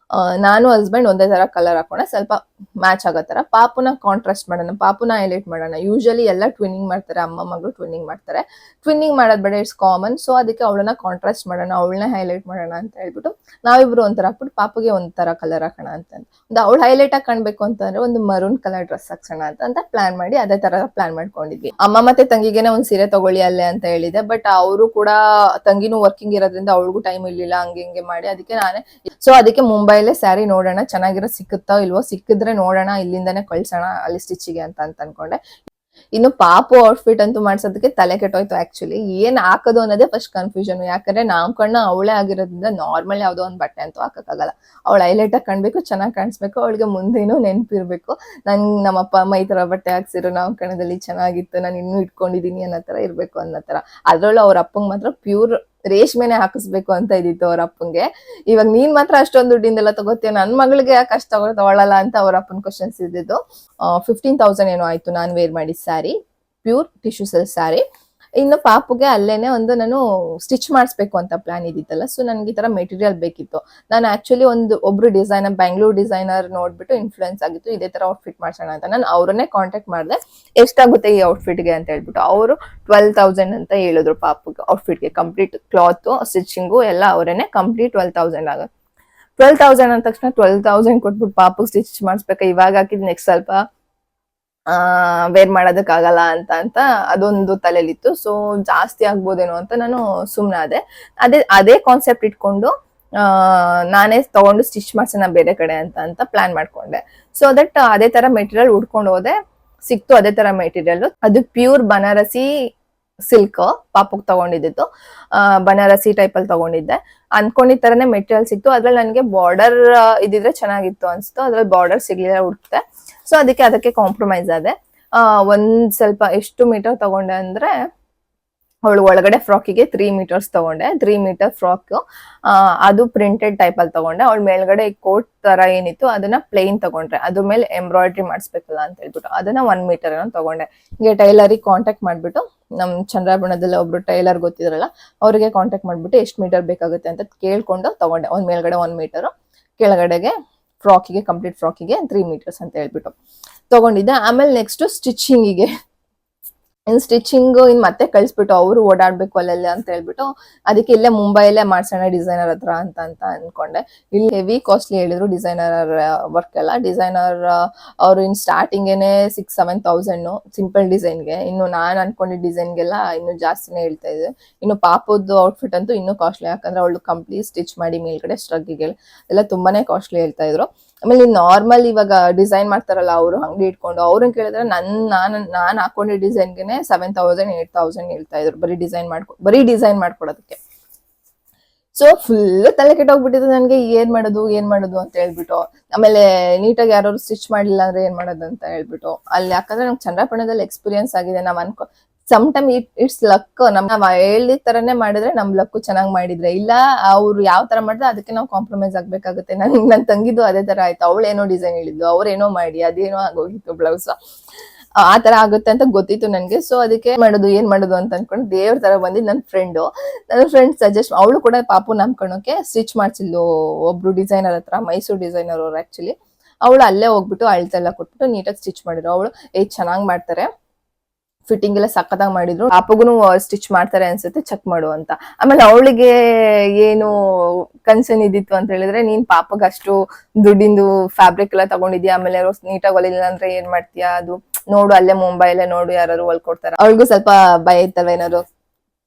ನಾನು ಹಸ್ಬೆಂಡ್ ಒಂದೇ ತರ ಕಲರ್ ಹಾಕೋಣ, ಸ್ವಲ್ಪ ಮ್ಯಾಚ್ ಆಗೋ ತರ. ಪಾಪುನ ಕಾಂಟ್ರಾಸ್ಟ್ ಮಾಡೋಣ, ಪಾಪುನ ಹೈಲೈಟ್ ಮಾಡೋಣ. ಯೂಶಲಿ ಎಲ್ಲ ಟ್ವಿನ್ನಿಂಗ್ ಮಾಡ್ತಾರೆ, ಅಮ್ಮ ಮಗಳು ಟ್ವಿನ್ನಿಂಗ್ ಮಾಡ್ತಾರೆ. ಟ್ವಿನ್ನಿಂಗ್ ಮಾಡೋದ್ ಬೇಡ, ಇಟ್ಸ್ ಕಾಮನ್. ಸೊ ಅದಕ್ಕೆ ಅವಳನ್ನ ಕಾಂಟ್ರಾಸ್ಟ್ ಮಾಡೋಣ, ಅವಳನ್ನ ಹೈಲೈಟ್ ಮಾಡೋಣ ಅಂತ ಹೇಳ್ಬಿಟ್ಟು ನಾವಿಬ್ರು ಒಂಥರ ಹಾಕ್ಬಿಟ್ಟು ಪಾಪುಗೆ ಒಂಥರ ಕಲರ್ ಹಾಕೋಣ ಅಂತ ಅವಳು ಹೈಲೈಟ್ ಆಗಿ ಕಾಣ್ಬೇಕು ಅಂತಂದ್ರೆ ಒಂದು ಮರೂನ್ ಕಲರ್ ಡ್ರೆಸ್ ಹಾಕ್ಸೋಣ ಅಂತ ಪ್ಲಾನ್ ಮಾಡಿ ಅದೇ ತರ ಪ್ಲಾನ್ ಮಾಡ್ಕೊಂಡಿದ್ವಿ. ಅಮ್ಮ ಮತ್ತೆ ತಂಗಿಗೆನೆ ಒಂದ್ ಸೀರೆ ತಗೊಳ್ಳಿ ಅಲ್ಲೇ ಅಂತ ಹೇಳಿದೆ. ಬಟ್ ಅವರು ಕೂಡ, ತಂಗಿನೂ ವರ್ಕಿಂಗ್ ಇರೋದ್ರಿಂದ ಅವಳಿಗೂ ಟೈಮ್ ಇರ್ಲಿಲ್ಲ, ಹಂಗೆ ಮಾಡಿ ಅದಕ್ಕೆ ನಾನೇ. ಸೊ ಅದಕ್ಕೆ ಮುಂಬೈಲೇ ಸ್ಯಾರಿ ನೋಡೋಣ, ಚೆನ್ನಾಗಿರೋ ಸಿಕ್ಕುತ್ತಾ ಇಲ್ವೋ, ಸಿಕ್ಕಿದ್ರೆ ನೋಡೋಣ, ಇಲ್ಲಿಂದಾನೆ ಕಳ್ಸೋಣ ಅಲ್ಲಿ ಸ್ಟಿಚ್ಗೆ ಅಂತ ಅನ್ಕೊಂಡೆ. ಇನ್ನು ಪಾಪು ಔಟ್ಫಿಟ್ ಅಂತೂ ಮಾಡ್ಸೋದಕ್ಕೆ ತಲೆ ಕೆಟ್ಟೋಯ್ತು ಆಕ್ಚುಲಿ. ಏನ್ ಹಾಕೋದು ಅನ್ನೋದೇ ಫಸ್ಟ್ ಕನ್ಫ್ಯೂಷನ್. ಯಾಕಂದ್ರೆ ನಾಮಕರಣ ಅವಳೇ ಆಗಿರೋದ್ರಿಂದ ನಾರ್ಮಲ್ ಯಾವ್ದೋ ಒಂದ್ ಬಟ್ಟೆ ಅಂತೂ ಹಾಕಕ್ಕಾಗಲ್ಲ. ಅವಳು ಹೈಲೈಟ್ ಆಗಿ ಕಾಣ್ಬೇಕು, ಚೆನ್ನಾಗಿ ಕಾಣಿಸ್ಬೇಕು, ಅವಳಿಗೆ ಮುಂದೇನೂ ನೆನಪಿರ್ಬೇಕು, ನಮ್ಮಪ್ಪ ಅಮ್ಮ ಈ ತರ ಬಟ್ಟೆ ಹಾಕ್ಸಿರೋ ನಾಮಕರಣದಲ್ಲಿ ಚೆನ್ನಾಗಿತ್ತು, ನಾನು ಇನ್ನೂ ಇಟ್ಕೊಂಡಿದೀನಿ ಅನ್ನೋ ತರ ಇರ್ಬೇಕು ಅನ್ನೋ ತರ. ಅದ್ರಲ್ಲೂ ಅವ್ರ ಅಪ್ಪಂಗ್ ಮಾತ್ರ ಪ್ಯೂರ್ ರೇಷ್ಮೆನೆ ಹಾಕಿಸ್ಬೇಕು ಅಂತ ಇದ್ದಿತ್ತು ಅವ್ರ ಅಪ್ಪಂಗೆ. ಇವಾಗ ನೀನ್ ಮಾತ್ರ ಅಷ್ಟೊಂದು ದುಡ್ಡಿಂದೆಲ್ಲ ತಗೋತೀಯ, ನನ್ ಮಗಳಿಗೆ ಯಾಕೆ ಅಷ್ಟು ತಗೊಳ್ಳಲ್ಲ ಅಂತ ಅವ್ರ ಅಪ್ಪನ ಕ್ವಶನ್ಸ್ ಇದ್ದಿದ್ದು. 15,000 ಏನೋ ಆಯ್ತು ನಾನು ವೇರ್ ಮಾಡಿ sari, pure tissue silk sari. ಇನ್ನು ಪಾಪುಗೆ ಅಲ್ಲೇನೆ ಒಂದು ನಾನು ಸ್ಟಿಚ್ ಮಾಡಿಸ್ಬೇಕು ಅಂತ ಪ್ಲಾನ್ ಇದ್ದಿತ್ತಲ್ಲ. ಸೊ ನನ್ಗೆ ಈ ತರ ಮೆಟೀರಿಯಲ್ ಬೇಕಿತ್ತು. ನಾನು ಆಕ್ಚುಲಿ ಒಬ್ರು ಡಿಸೈನರ್, ಬ್ಯಾಂಗ್ಳೂರ್ ಡಿಸೈನರ್ ನೋಡ್ಬಿಟ್ಟು ಇನ್ಫ್ಲೂಯೆನ್ಸ್ ಆಗಿತ್ತು, ಇದೇ ತರ ಔಟ್ಫಿಟ್ ಮಾಡ್ಸೋಣ ಅಂತ. ನಾನು ಅವ್ರನ್ನೇ ಕಾಂಟ್ಯಾಕ್ಟ್ ಮಾಡಿದೆ, ಎಷ್ಟಾಗುತ್ತೆ ಈ ಔಟ್ಫಿಟ್ಗೆ ಅಂತ ಹೇಳ್ಬಿಟ್ಟು. ಅವರು 12,000 ಅಂತ ಹೇಳಿದ್ರು ಪಾಪುಗೆ ಔಟ್ಫಿಟ್ಗೆ. ಕಂಪ್ಲೀಟ್ ಕ್ಲಾತ್, ಸ್ಟಿಚಿಂಗು ಎಲ್ಲ ಅವರೇನೆ, ಕಂಪ್ಲೀಟ್ 12,000 ಆಗುತ್ತೆ. 12,000 ಅಂದ ತಕ್ಷಣ 12,000 ಕೊಟ್ಬಿಟ್ಟು ಪಾಪುಗೆ ಸ್ಟಿಚ್ ಮಾಡಿಸ್ಬೇಕಾ, ಇವಾಗ ಹಾಕಿದ್ ನೆಕ್ಸ್ಟ್ ಸ್ವಲ್ಪ ವೇರ್ ಮಾಡೋದಕ್ಕಾಗಲ್ಲ ಅಂತ ಅದೊಂದು ತಲೆಲಿತ್ತು. ಸೊ ಜಾಸ್ತಿ ಆಗ್ಬೋದೇನೋ ಅಂತ ನಾನು ಸುಮ್ನಾದೆ. ಅದೇ ಕಾನ್ಸೆಪ್ಟ್ ಇಟ್ಕೊಂಡು ನಾನೇ ತಗೊಂಡು ಸ್ಟಿಚ್ ಮಾಡ್ಸೋಣ ಬೇರೆ ಕಡೆ ಅಂತ ಪ್ಲಾನ್ ಮಾಡ್ಕೊಂಡೆ. ಸೊ ದಟ್ ಅದೇ ತರ ಮೆಟೀರಿಯಲ್ ಉಡ್ಕೊಂಡು ಹೋದೆ, ಸಿಕ್ತು ಅದೇ ತರ ಮೆಟೀರಿಯಲ್. ಅದು ಪ್ಯೂರ್ ಬನಾರಸಿ ಸಿಲ್ಕ್ ಪಾಪುಗ್ ತಗೊಂಡಿದ್ದು, ಬನಾರಸಿ ಟೈಪ್ ಅಲ್ಲಿ ತಗೊಂಡಿದ್ದೆ. ಅನ್ಕೊಂಡಿದ್ ತರನೇ ಮೆಟೀರಿಯಲ್ ಸಿಕ್ತು. ಅದ್ರಲ್ಲಿ ನನಗೆ ಬಾರ್ಡರ್ ಇದಿದ್ರೆ ಚೆನ್ನಾಗಿತ್ತು ಅನ್ಸ್ತು, ಅದ್ರಲ್ಲಿ ಬಾರ್ಡರ್ ಸಿಗ್ಲಿಲ್ಲ, ಹುಡುಕ್ತೆ. ಸೊ ಅದಕ್ಕೆ ಕಾಂಪ್ರಮೈಸ್ ಆದೆ. ಒಂದ್ ಸ್ವಲ್ಪ ಎಷ್ಟು ಮೀಟರ್ ತಗೊಂಡೆ ಅಂದ್ರೆ, ಅವಳು ಒಳಗಡೆ ಫ್ರಾಕಿಗೆ 3 ಮೀಟರ್ಸ್ ತಗೊಂಡೆ. 3 ಮೀಟರ್ ಫ್ರಾಕ್, ಅದು ಪ್ರಿಂಟೆಡ್ ಟೈಪ್ ಅಲ್ಲಿ ತಗೊಂಡೆ. ಅವಳ ಮೇಲ್ಗಡೆ ಕೋಟ್ ತರ ಏನಿತ್ತು ಅದನ್ನ ಪ್ಲೇನ್ ತಗೊಂಡ್ರೆ, ಅದ್ರ ಮೇಲೆ ಎಂಬ್ರಾಯ್ಡ್ರಿ ಮಾಡಿಸ್ಬೇಕಲ್ಲ ಅಂತ ಹೇಳ್ಬಿಟ್ಟು ಅದನ್ನ 1 ಮೀಟರ್ ಏನೋ ತಗೊಂಡೆ. ಹೀಗೆ ಟೈಲರಿಗೆ ಕಾಂಟ್ಯಾಕ್ಟ್ ಮಾಡ್ಬಿಟ್ಟು, ನಮ್ ಚಂದ್ರಾಭರಣದಲ್ಲಿ ಒಬ್ರು ಟೈಲರ್ ಗೊತ್ತಿದ್ರಲ್ಲ, ಅವರಿಗೆ ಕಾಂಟ್ಯಾಕ್ಟ್ ಮಾಡ್ಬಿಟ್ಟು ಎಷ್ಟು ಮೀಟರ್ ಬೇಕಾಗುತ್ತೆ ಅಂತ ಕೇಳ್ಕೊಂಡು ತಗೊಂಡೆ. ಒಂದ್ ಮೇಲ್ಗಡೆ 1 ಮೀಟರ್, ಕೆಳಗಡೆಗೆ ಫ್ರಾಕಿಗೆ, ಕಂಪ್ಲೀಟ್ ಫ್ರಾಕಿಗೆ 3 ಮೀಟರ್ಸ್ ಅಂತ ಹೇಳ್ಬಿಟ್ಟು ತಗೊಂಡಿದ್ದೆ. ಆಮೇಲೆ ನೆಕ್ಸ್ಟ್ ಸ್ಟಿಚಿಂಗಿಗೆ, ಇನ್ ಮತ್ತೆ ಕಳ್ಸ್ಬಿಟ್ಟು ಅವರು ಓಡಾಡ್ಬೇಕು ಅಲ್ಲೆಲ್ಲ ಅಂತ ಹೇಳ್ಬಿಟ್ಟು ಅದಕ್ಕೆ ಇಲ್ಲೇ ಮುಂಬೈಲೇ ಮಾಡ್ಸೋಣ ಡಿಸೈನರ್ ಹತ್ರ ಅಂತ ಅನ್ಕೊಂಡೆ. ಇಲ್ಲಿ ಹೆವಿ ಕಾಸ್ಟ್ಲಿ ಹೇಳಿದ್ರು ಡಿಸೈನರ್ ವರ್ಕ್ ಎಲ್ಲ. ಡಿಸೈನರ್ ಅವರು ಇನ್ ಸ್ಟಾರ್ಟಿಂಗೇನೆ 6-7,000 ಸಿಂಪಲ್ ಡಿಸೈನ್ಗೆ. ಇನ್ನು ನಾನ್ ಅನ್ಕೊಂಡಿದ್ದ ಡಿಸೈನ್ಗೆಲ್ಲ ಇನ್ನು ಜಾಸ್ತಿನೇ ಹೇಳ್ತಾ ಇದೆ. ಇನ್ನು ಪಾಪದ್ದು ಔಟ್ಫಿಟ್ ಅಂತೂ ಇನ್ನೂ ಕಾಸ್ಟ್ಲಿ, ಯಾಕಂದ್ರೆ ಅವಳು ಕಂಪ್ಲೀಟ್ ಸ್ಟಿಚ್ ಮಾಡಿ ಮೇಲ್ಗಡೆ ಸ್ಟ್ರಗ್ಗಿಗೆ ಎಲ್ಲ ತುಂಬಾನೇ ಕಾಸ್ಟ್ಲಿ ಹೇಳ್ತಾ ಇದ್ರು. ಆಮೇಲೆ ನಾರ್ಮಲ್ ಇವಾಗ ಡಿಸೈನ್ ಮಾಡ್ತಾರಲ್ಲ ಅವರು ಅಂಗಡಿ ಇಟ್ಕೊಂಡು, ಅವ್ರನ್ನ ಕೇಳಿದ್ರೆ ನಾನ್ ಹಾಕೊಂಡಿದ್ದ ಡಿಸೈನ್ಗೆನೆ 7,000-8,000 ಹೇಳ್ತಾ ಇದ್ರು, ಬರೀ ಡಿಸೈನ್ ಮಾಡ್ಕೊಡೋದಕ್ಕೆ. ಸೊ ಫುಲ್ ತಲೆ ಕೆಟ್ಟೋಗ್ಬಿಟ್ಟಿದೆ ನನ್ಗೆ, ಏನ್ ಮಾಡೋದು ಅಂತ ಹೇಳ್ಬಿಟ್ಟು. ಆಮೇಲೆ ನೀಟಾಗಿ ಯಾರು ಸ್ಟಿಚ್ ಮಾಡಿಲ್ಲ ಅಂದ್ರೆ ಏನ್ ಮಾಡೋದು ಅಂತ ಹೇಳ್ಬಿಟ್ಟು ಅಲ್ಲಿ, ಯಾಕಂದ್ರೆ ನಮ್ಗೆ ಚಂದ್ರಪಣ್ಣದಲ್ಲಿ ಎಕ್ಸ್ಪೀರಿಯನ್ಸ್ ಆಗಿದೆ. ನಾವ್ ಸಮ್ ಟೈಮ್ ಇಟ್ಸ್ ಲಕ್. ನಾವ್ ಹೇಳಿದ ತರನೇ ಮಾಡಿದ್ರೆ ನಮ್ ಲಕ್ ಚೆನ್ನಾಗ್ ಮಾಡಿದ್ರೆ, ಇಲ್ಲ ಅವ್ರು ಯಾವ ತರ ಮಾಡಿದ್ರೆ ಅದಕ್ಕೆ ನಾವು ಕಾಂಪ್ರಮೈಸ್ ಆಗ್ಬೇಕಾಗುತ್ತೆ. ನನ್ ತಂಗಿದ್ದು ಅದೇ ತರ ಆಯ್ತು. ಅವಳೇನೋ ಡಿಸೈನ್ ಹೇಳಿದ್ಲು, ಅವ್ರೇನೋ ಮಾಡಿ ಅದೇನೋ ಆಗೋಗಿತ್ತು ಬ್ಲೌಸ್. ಆ ತರ ಆಗುತ್ತೆ ಅಂತ ಗೊತ್ತಿತ್ತು ನನ್ಗೆ. ಸೊ ಅದಕ್ಕೆ ಏನ್ ಮಾಡೋದು ಅಂತ ಅನ್ಕೊಂಡು ದೇವ್ರ ತರ ಬಂದಿದ್ ನನ್ನ ಫ್ರೆಂಡ್ ಸಜೆಸ್ಟ್, ಅವಳು ಕೂಡ ಪಾಪು ನಾಮಕರಣಕ್ಕೆ ಸ್ಟಿಚ್ ಮಾಡ್ಸಿದ್ಲು ಒಬ್ರು ಡಿಸೈನರ್ ಹತ್ರ, ಮೈಸೂರು ಡಿಸೈನರ್ ಅವ್ರು ಆಕ್ಚುಲಿ. ಅವಳು ಅಲ್ಲೇ ಹೋಗ್ಬಿಟ್ಟು ಅಳ್ತೆಲ್ಲ ಕೊಟ್ಬಿಟ್ಟು ನೀಟಾಗಿ ಸ್ಟಿಚ್ ಮಾಡಿದ್ರು. ಅವಳು ಚೆನ್ನಾಗ್ ಮಾಡ್ತಾರೆ, ಫಿಟ್ಟಿಂಗ್ ಎಲ್ಲ ಸಕ್ಕತ್ತಾಗಿ ಮಾಡಿದ್ರು, ಪಾಪಗುನು ಸ್ಟಿಚ್ ಮಾಡ್ತಾರೆ ಅನ್ಸುತ್ತೆ, ಚೆಕ್ ಮಾಡು ಅಂತ. ಆಮೇಲೆ ಅವಳಿಗೆ ಏನು ಕನ್ಸರ್ನ್ ಇದ್ದಿತ್ತು ಅಂತ ಹೇಳಿದ್ರೆ, ನೀನ್ ಪಾಪಗ್ ಅಷ್ಟು ದುಡ್ಡಿಂದು ಫ್ಯಾಬ್ರಿಕ್ ಎಲ್ಲ ತಗೊಂಡಿದ್ಯಾ, ಆಮೇಲೆ ನೀಟಾಗಿ ಹೊಲಿಲ್ಲ ಅಂದ್ರೆ ಏನ್ ಮಾಡ್ತೀಯಾ, ಅದು ನೋಡು ಅಲ್ಲೇ ಮುಂಬೈಲೇ ನೋಡು ಯಾರು ಹೊಲ್ಕೊಡ್ತಾರ. ಅವಳಿಗೂ ಸ್ವಲ್ಪ ಭಯ ಇತ್ತಲ್ಲ, ಏನಾದ್ರು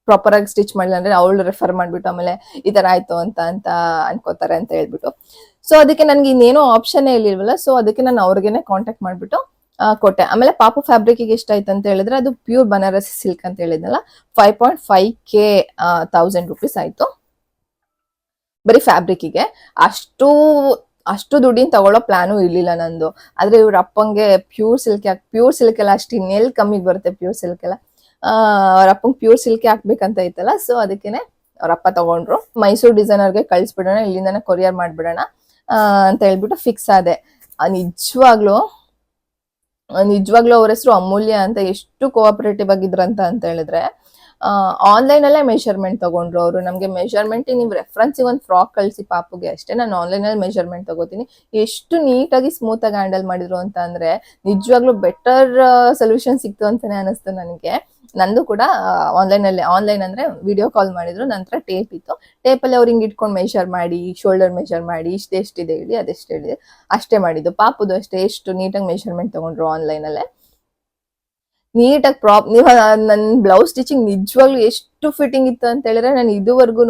ಪ್ರಾಪರ್ ಆಗಿ ಸ್ಟಿಚ್ ಮಾಡಿಲ್ಲ ಅಂದ್ರೆ ಅವಳು ರೆಫರ್ ಮಾಡ್ಬಿಟ್ಟು ಆಮೇಲೆ ಈ ತರ ಆಯ್ತು ಅಂತ ಅನ್ಕೋತಾರೆ ಅಂತ ಹೇಳ್ಬಿಟ್ಟು. ಸೊ ಅದಕ್ಕೆ ನನ್ಗೆ ಇನ್ನೇನೋ ಆಪ್ಷನ್ ಇರ್ಲಿಲ್ವಲ್ಲ, ಸೊ ಅದಕ್ಕೆ ನಾನು ಅವ್ರಿಗೆನೆ ಕಾಂಟ್ಯಾಕ್ಟ್ ಮಾಡ್ಬಿಟ್ಟು ಕೊಟ್ಟೆ. ಆಮೇಲೆ ಪಾಪು ಫ್ಯಾಬ್ರಿಕ್ ಎಷ್ಟು ಆಯ್ತು ಅಂತ ಹೇಳಿದ್ರೆ, ಅದು ಪ್ಯೂರ್ ಬನಾರಸಿ ಸಿಲ್ಕ್ ಅಂತ ಹೇಳಿದ್ನಲ್ಲ, 5.5K 1000 rupees ಆಯ್ತು ಬರೀ ಫ್ಯಾಬ್ರಿಕ್ಗೆ. ಅಷ್ಟು ದುಡ್ಡಿನ ತಗೊಳ್ಳೋ ಪ್ಲಾನು ಇರ್ಲಿಲ್ಲ ನಂದು. ಆದ್ರೆ ಇವ್ರ ಅಪ್ಪಂಗೆ ಪ್ಯೂರ್ ಸಿಲ್ಕ್ ಎಲ್ಲ ಅಷ್ಟು ಇನ್ನೆಲ್ ಕಮ್ಮಿಗೆ ಬರುತ್ತೆ ಪ್ಯೂರ್ ಸಿಲ್ಕ್ ಎಲ್ಲ. ಅವ್ರ ಅಪ್ಪಂಗೆ ಪ್ಯೂರ್ ಸಿಲ್ಕ್ ಹಾಕ್ಬೇಕಂತ ಐತಲ್ಲ, ಸೊ ಅದಕ್ಕೇನೆ ಅವ್ರ ಅಪ್ಪ ತಗೊಂಡ್ರು. ಮೈಸೂರು ಡಿಸೈನರ್ಗೆ ಕಳ್ಸ್ಬಿಡೋಣ, ಇಲ್ಲಿಂದಾನೆ ಕೊರಿಯರ್ ಮಾಡ್ಬಿಡೋಣ ಅಂತ ಹೇಳ್ಬಿಟ್ಟು ಫಿಕ್ಸ್ ಆದೆ. ನಿಜವಾಗ್ಲೂ ಅವ್ರ ಹೆಸರು ಅಮೂಲ್ಯ ಅಂತ. ಎಷ್ಟು ಕೋಆಪರೇಟಿವ್ ಆಗಿದ್ರಂತ ಅಂತ ಹೇಳಿದ್ರೆ, ಆನ್ಲೈನ್ ಅಲ್ಲೇ ಮೆಷರ್ಮೆಂಟ್ ತಗೊಂಡ್ರು ಅವರು. ನಮ್ಗೆ ಮೆಷರ್ಮೆಂಟ್ ನೀವು ರೆಫರೆನ್ಸ್ ಒಂದು ಫ್ರಾಕ್ ಕಳಿಸಿ ಪಾಪುಗೆ ಅಷ್ಟೇ, ನಾನು ಆನ್ಲೈನ್ ಅಲ್ಲಿ ಮೆಷರ್ಮೆಂಟ್ ತಗೋತೀನಿ. ಎಷ್ಟು ನೀಟಾಗಿ ಸ್ಮೂತ್ ಆಗಿ ಹ್ಯಾಂಡಲ್ ಮಾಡಿದ್ರು ಅಂತ ಅಂದ್ರೆ ನಿಜವಾಗ್ಲೂ ಬೆಟರ್ ಸೊಲ್ಯೂಷನ್ ಸಿಕ್ತು ಅಂತಾನೆ ಅನಿಸ್ತು ನನಗೆ. ನಂದು ಕೂಡ ಆನ್ಲೈನ್ ಅಂದ್ರೆ ವಿಡಿಯೋ ಕಾಲ್ ಮಾಡಿದ್ರು, ನಂತರ ಟೇಪ್ ಇತ್ತು, ಟೇಪಲ್ಲಿ ಅವ್ರು ಹಿಂಗ್ ಇಟ್ಕೊಂಡು ಮೆಷರ್ ಮಾಡಿ, ಶೋಲ್ಡರ್ ಮೆಷರ್ ಮಾಡಿ, ಎಷ್ಟಿದೆ ಹೇಳಿ ಅದೆಷ್ಟು ಹೇಳಿದೆ ಅಷ್ಟೇ ಮಾಡಿದ್ದು. ಪಾಪುದು ಅಷ್ಟೇ ಎಷ್ಟು ನೀಟಾಗಿ ಮೆಷರ್ಮೆಂಟ್ ತಗೊಂಡ್ರು ಆನ್ಲೈನ್ ಅಲ್ಲೇ ನೀಟಾಗಿ ನೀವು ನನ್ ಬ್ಲೌಸ್ ಸ್ಟಿಚಿಂಗ್ ನಿಜವಾಗ್ಲೂ ಎಷ್ಟು ಫಿಟ್ಟಿಂಗ್ ಇತ್ತು ಅಂತ ಹೇಳಿದ್ರೆ, ನಾನು ಇದುವರೆಗೂ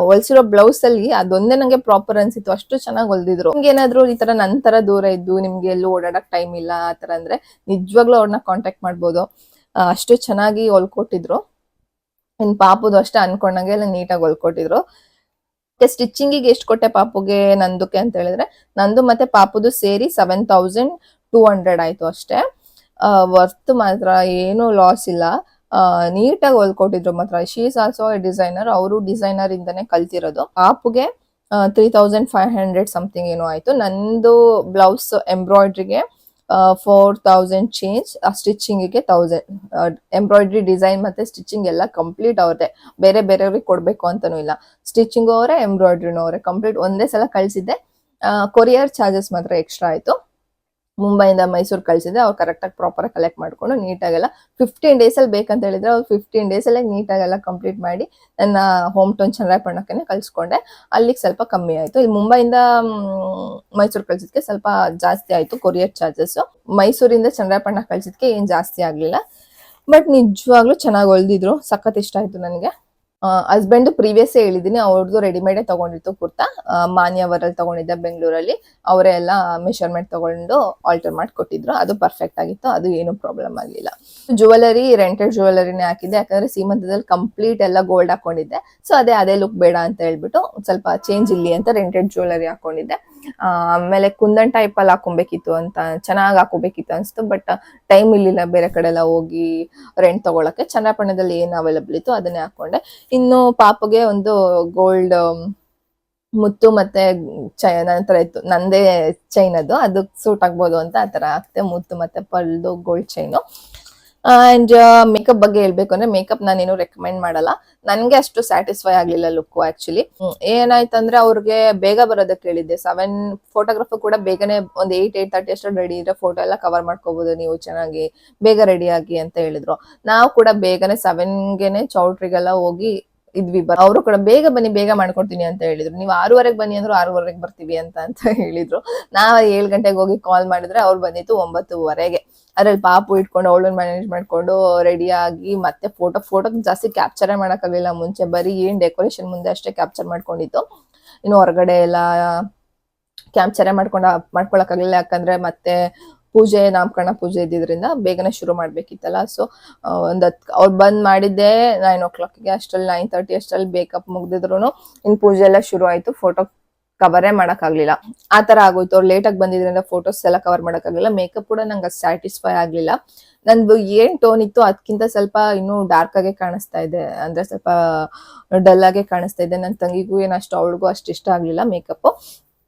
ಹೊಲ್ಸಿರೋ ಬ್ಲೌಸ್ ಅಲ್ಲಿ ಅದೊಂದೇ ನಂಗೆ ಪ್ರಾಪರ್ ಅನ್ಸಿತ್ತು, ಅಷ್ಟು ಚೆನ್ನಾಗಿ ಹೊಲ್ದಿದ್ರು. ನಿಮ್ಗೆ ಏನಾದ್ರು ಈ ತರ ನಂತರ ದೂರ ಇದ್ದು ನಿಮ್ಗೆ ಎಲ್ಲೂ ಓಡಾಡಕ್ ಟೈಮ್ ಇಲ್ಲ ಆತರ ಅಂದ್ರೆ ನಿಜವಾಗ್ಲೂ ಅವ್ರನ್ನ ಕಾಂಟ್ಯಾಕ್ಟ್ ಮಾಡ್ಬೋದು. ಅಷ್ಟು ಚೆನ್ನಾಗಿ ಹೊಲ್ಕೊಟ್ಟಿದ್ರು. ಇನ್ ಪಾಪುದು ಅಷ್ಟೇ ಅನ್ಕೊಂಡಂಗೆ ಎಲ್ಲ ನೀಟಾಗಿ ಹೊಲ್ಕೊಟ್ಟಿದ್ರು. ಸ್ಟಿಚಿಂಗಿಗೆ ಎಷ್ಟು ಕೊಟ್ಟೆ ಪಾಪುಗೆ ನಂದಕ್ಕೆ ಅಂತ ಹೇಳಿದ್ರೆ, ನಂದು ಮತ್ತೆ ಪಾಪುದು ಸೇರಿ 7200 ಆಯ್ತು ಅಷ್ಟೇ. ವರ್ತ್ ಮಾತ್ರ ಏನು ಲಾಸ್ ಇಲ್ಲ. ನೀಟಾಗಿ ಹೊಲ್ಕೊಟ್ಟಿದ್ರು ಮಾತ್ರ. ಶೀ ಇಸ್ ಆಲ್ಸೋ ಡಿಸೈನರ್, ಅವರು ಡಿಸೈನರ್ ಇಂದಾನೆ ಕಲ್ತಿರೋದು. ಪಾಪುಗೆ 3500 ಸಮಥಿಂಗ್ ಏನೋ ಆಯ್ತು. ನಂದು ಬ್ಲೌಸ್ ಎಂಬ್ರಾಯ್ಡ್ರಿಗೆ 4000 ಚೇಂಜ್, ಸ್ಟಿಚಿಂಗಿಗೆ 1000. ಎಂಬ್ರಾಯ್ಡ್ರಿ ಡಿಸೈನ್ ಮತ್ತೆ ಸ್ಟಿಚಿಂಗ್ ಎಲ್ಲ ಕಂಪ್ಲೀಟ್ ಅವ್ರದೇ, ಬೇರೆಯವ್ರಿಗೆ ಕೊಡ್ಬೇಕು ಅಂತಾನು ಇಲ್ಲ. ಸ್ಟಿಚಿಂಗ್ ಅವರೇ, ಎಂಬ್ರಾಯ್ಡ್ರಿನೂ ಅವರೇ, ಕಂಪ್ಲೀಟ್ ಒಂದೇ ಸಲ ಕಳ್ಸಿದ್ದೆ. ಕೊರಿಯರ್ ಚಾರ್ಜಸ್ ಮಾತ್ರ ಎಕ್ಸ್ಟ್ರಾ ಆಯ್ತು. ಮುಂಬೈಯಿಂದ ಮೈಸೂರು ಕಳ್ಸಿದ್ದೆ. ಅವ್ರು ಕರೆಕ್ಟಾಗಿ ಪ್ರಾಪರ್ ಆಗಿ ಕಲೆಕ್ಟ್ ಮಾಡ್ಕೊಂಡು ನೀಟಾಗೆಲ್ಲ 15 days ಅಲ್ಲಿ ಬೇಕಂತ ಹೇಳಿದ್ರೆ, ಅವ್ರು 15 days ಅಲ್ಲೇ ನೀಟಾಗೆಲ್ಲ ಕಂಪ್ಲೀಟ್ ಮಾಡಿ ನನ್ನ ಹೋಮ್ ಟೌನ್ ಚನ್ನರಾಯಪಟ್ಟಣಕ್ಕೆ ಕಳ್ಸ್ಕೊಂಡೆ. ಅಲ್ಲಿಗೆ ಸ್ವಲ್ಪ ಕಮ್ಮಿ ಆಯ್ತು. ಇಲ್ಲಿ ಮುಂಬೈಯಿಂದ ಮೈಸೂರು ಕಳ್ಸಿದ್ಕೆ ಸ್ವಲ್ಪ ಜಾಸ್ತಿ ಆಯ್ತು ಕೊರಿಯರ್ ಚಾರ್ಜಸ್. ಮೈಸೂರಿಂದ ಚನ್ನರಾಯಪಟ್ಟಣ ಕಳ್ಸಿದ್ಕೆ ಏನ್ ಜಾಸ್ತಿ ಆಗ್ಲಿಲ್ಲ. ಬಟ್ ನಿಜವಾಗ್ಲೂ ಚೆನ್ನಾಗಿ ಹೊಲ್ದಿದ್ರು, ಸಖತ್ ಇಷ್ಟ ಆಯ್ತು ನನಗೆ. ಹಸ್ಬೆಂಡ್ ಪ್ರೀವಿಯಸ್ ಹೇಳಿದೀನಿ, ಅವ್ರದ್ದು ರೆಡಿಮೇಡೇ ತಗೊಂಡಿತ್ತು ಕುರ್ತಾ. ಮಾನ್ಯವರಲ್ಲಿ ತಗೊಂಡಿದ್ದೆ ಬೆಂಗಳೂರಲ್ಲಿ. ಅವರೇ ಎಲ್ಲ ಮೆಷರ್ಮೆಂಟ್ ತಗೊಂಡು ಆಲ್ಟರ್ ಮಾಡಿ ಕೊಟ್ಟಿದ್ರು. ಅದು ಪರ್ಫೆಕ್ಟ್ ಆಗಿತ್ತು, ಅದು ಏನು ಪ್ರಾಬ್ಲಮ್ ಆಗಲಿಲ್ಲ. ಜ್ಯುವೆಲರಿ ರೆಂಟೆಡ್ ಜ್ಯುವೆಲರಿನೇ ಹಾಕಿದ್ದೆ, ಯಾಕಂದ್ರೆ ಸೀಮಂತದಲ್ಲಿ ಕಂಪ್ಲೀಟ್ ಎಲ್ಲ ಗೋಲ್ಡ್ ಹಾಕೊಂಡಿದ್ದೆ. ಸೊ ಅದೇ ಲುಕ್ ಬೇಡ ಅಂತ ಹೇಳ್ಬಿಟ್ಟು ಸ್ವಲ್ಪ ಚೇಂಜ್ ಇಲ್ಲಿ ಅಂತ ರೆಂಟೆಡ್ ಜ್ಯುವೆಲರಿ ಹಾಕೊಂಡಿದ್ದೆ. ಆಮೇಲೆ ಕುಂದನ್ ಟೈಪ್ ಅಲ್ಲಿ ಹಾಕೊಬೇಕಿತ್ತು ಅಂತ, ಚೆನ್ನಾಗಿ ಹಾಕೋಬೇಕಿತ್ತು ಅನ್ಸ್ತು. ಬಟ್ ಟೈಮ್ ಇರ್ಲಿಲ್ಲ ಬೇರೆ ಕಡೆ ಎಲ್ಲ ಹೋಗಿ ರೆಂಟ್ ತಗೊಳಕ್ಕೆ. ಚನ್ನಪಟ್ಟಣದಲ್ಲಿ ಏನ್ ಅವೈಲಬಲ್ ಇತ್ತು ಅದನ್ನೇ ಹಾಕೊಂಡೆ. ಇನ್ನು ಪಾಪಗೆ ಒಂದು ಗೋಲ್ಡ್ ಮುತ್ತು ಮತ್ತೆ ಚೈನ್ ಹತ್ರ ಇತ್ತು, ನಂದೇ ಚೈನ್ ಅದು ಸೂಟ್ ಆಗ್ಬೋದು ಅಂತ ಆತರ ಹಾಕ್ತೆ. ಮುತ್ತು ಮತ್ತೆ ಪಲ್ದು ಗೋಲ್ಡ್ ಚೈನು. ಅಂಡ್ ಮೇಕಪ್ ಬಗ್ಗೆ ಹೇಳ್ಬೇಕು ಅಂದ್ರೆ, ಮೇಕಪ್ ನಾನೇನು ರೆಕಮೆಂಡ್ ಮಾಡಲ್ಲ. ನನ್ಗೆ ಅಷ್ಟು ಸ್ಯಾಟಿಸ್ಫೈ ಆಗ್ಲಿಲ್ಲ ಲುಕ್. ಆಕ್ಚುಲಿ ಏನಾಯ್ತಂದ್ರೆ, ಅವ್ರಿಗೆ ಬೇಗ ಬರೋದಕ್ಕೆ ಹೇಳಿದ್ದೆ. 7 ಫೋಟೋಗ್ರಾಫರ್ ಕೂಡ ಬೇಗನೆ ಒಂದು 8:30 ಅಷ್ಟು ರೆಡಿ ಇದ್ರೆ ಫೋಟೋ ಎಲ್ಲ ಕವರ್ ಮಾಡ್ಕೋಬಹುದು ನೀವು ಚೆನ್ನಾಗಿ, ಬೇಗ ರೆಡಿ ಆಗಿ ಅಂತ ಹೇಳಿದ್ರು. ನಾವು ಕೂಡ ಬೇಗನೆ 7ಗೆನೆ ಚೌಟ್ರಿಗೆಲ್ಲ ಹೋಗಿ ಇದ್ವಿ. ಅವರು ಕೂಡ ಬೇಗ ಬನ್ನಿ, ಬೇಗ ಮಾಡ್ಕೊಡ್ತೀನಿ ಅಂತ ಹೇಳಿದ್ರು. ನೀವು 6:30 ಬನ್ನಿ ಅಂದ್ರು 6:30 ಬರ್ತೀವಿ ಅಂತ ಹೇಳಿದ್ರು. ನಾವ್ 7 ಗಂಟೆಗೆ ಹೋಗಿ ಕಾಲ್ ಮಾಡಿದ್ರೆ ಅವ್ರು ಬಂದಿತ್ತು 9:30. ಅದ್ರಲ್ಲಿ ಪಾಪು ಇಟ್ಕೊಂಡು ಅವಳನ್ನ ಮ್ಯಾನೇಜ್ ಮಾಡ್ಕೊಂಡು ರೆಡಿ ಆಗಿ ಮತ್ತೆ ಫೋಟೋ ಜಾಸ್ತಿ ಕ್ಯಾಪ್ಚರೇ ಮಾಡಕ್ಕಾಗಲಿಲ್ಲ. ಮುಂಚೆ ಬರೀ ಏನ್ ಡೆಕೋರೇಷನ್ ಮುಂದೆ ಅಷ್ಟೇ ಕ್ಯಾಪ್ಚರ್ ಮಾಡ್ಕೊಂಡಿತ್ತು. ಇನ್ನು ಹೊರಗಡೆ ಎಲ್ಲ ಕ್ಯಾಪ್ಚರೇ ಮಾಡ್ಕೊಳಕ್ಕಾಗಲಿಲ್ಲ, ಯಾಕಂದ್ರೆ ಮತ್ತೆ ಪೂಜೆ, ನಾಮಕರಣ ಪೂಜೆ ಇದ್ದಿದ್ರಿಂದ ಬೇಗನೆ ಶುರು ಮಾಡ್ಬೇಕಿತ್ತಲ್ಲ. ಸೊ ಅವ್ರು ಬಂದ್ ಮಾಡಿದ್ದೆ 9 o'clock, ಅಷ್ಟ್ರಲ್ಲಿ 9:30 ಅಷ್ಟ್ರಲ್ಲಿ ಬೇಕಪ್ ಮುಗ್ದಿದ್ರು ಇನ್ ಪೂಜೆ ಎಲ್ಲ ಶುರು ಆಯ್ತು. ಫೋಟೋ ಕವರೇ ಮಾಡಕ್ಕಾಗ್ಲಿಲ್ಲ, ಆ ತರ ಆಗೋಯ್ತು. ಅವ್ರು ಲೇಟ್ ಆಗಿ ಬಂದಿದ್ರಿಂದ ಫೋಟೋಸ್ ಎಲ್ಲ ಕವರ್ ಮಾಡಕ್ಕಾಗ್ಲಿಲ್ಲ. ಮೇಕಪ್ ಕೂಡ ನಂಗೆ ಸ್ಯಾಟಿಸ್ಫೈ ಆಗ್ಲಿಲ್ಲ. ನಂದು ಏನ್ ಟೋನ್ ಇತ್ತು ಅದಕ್ಕಿಂತ ಸ್ವಲ್ಪ ಇನ್ನೂ ಡಾರ್ಕ್ ಆಗೇ ಕಾಣಿಸ್ತಾ ಇದೆ, ಅಂದ್ರೆ ಸ್ವಲ್ಪ ಡಲ್ ಆಗೇ ಕಾಣಿಸ್ತಾ ಇದೆ. ನನ್ನ ತಂಗಿಗೂ ಏನಷ್ಟು, ಅವಳಿಗೂ ಅಷ್ಟು ಇಷ್ಟ ಆಗ್ಲಿಲ್ಲ ಮೇಕಪ್.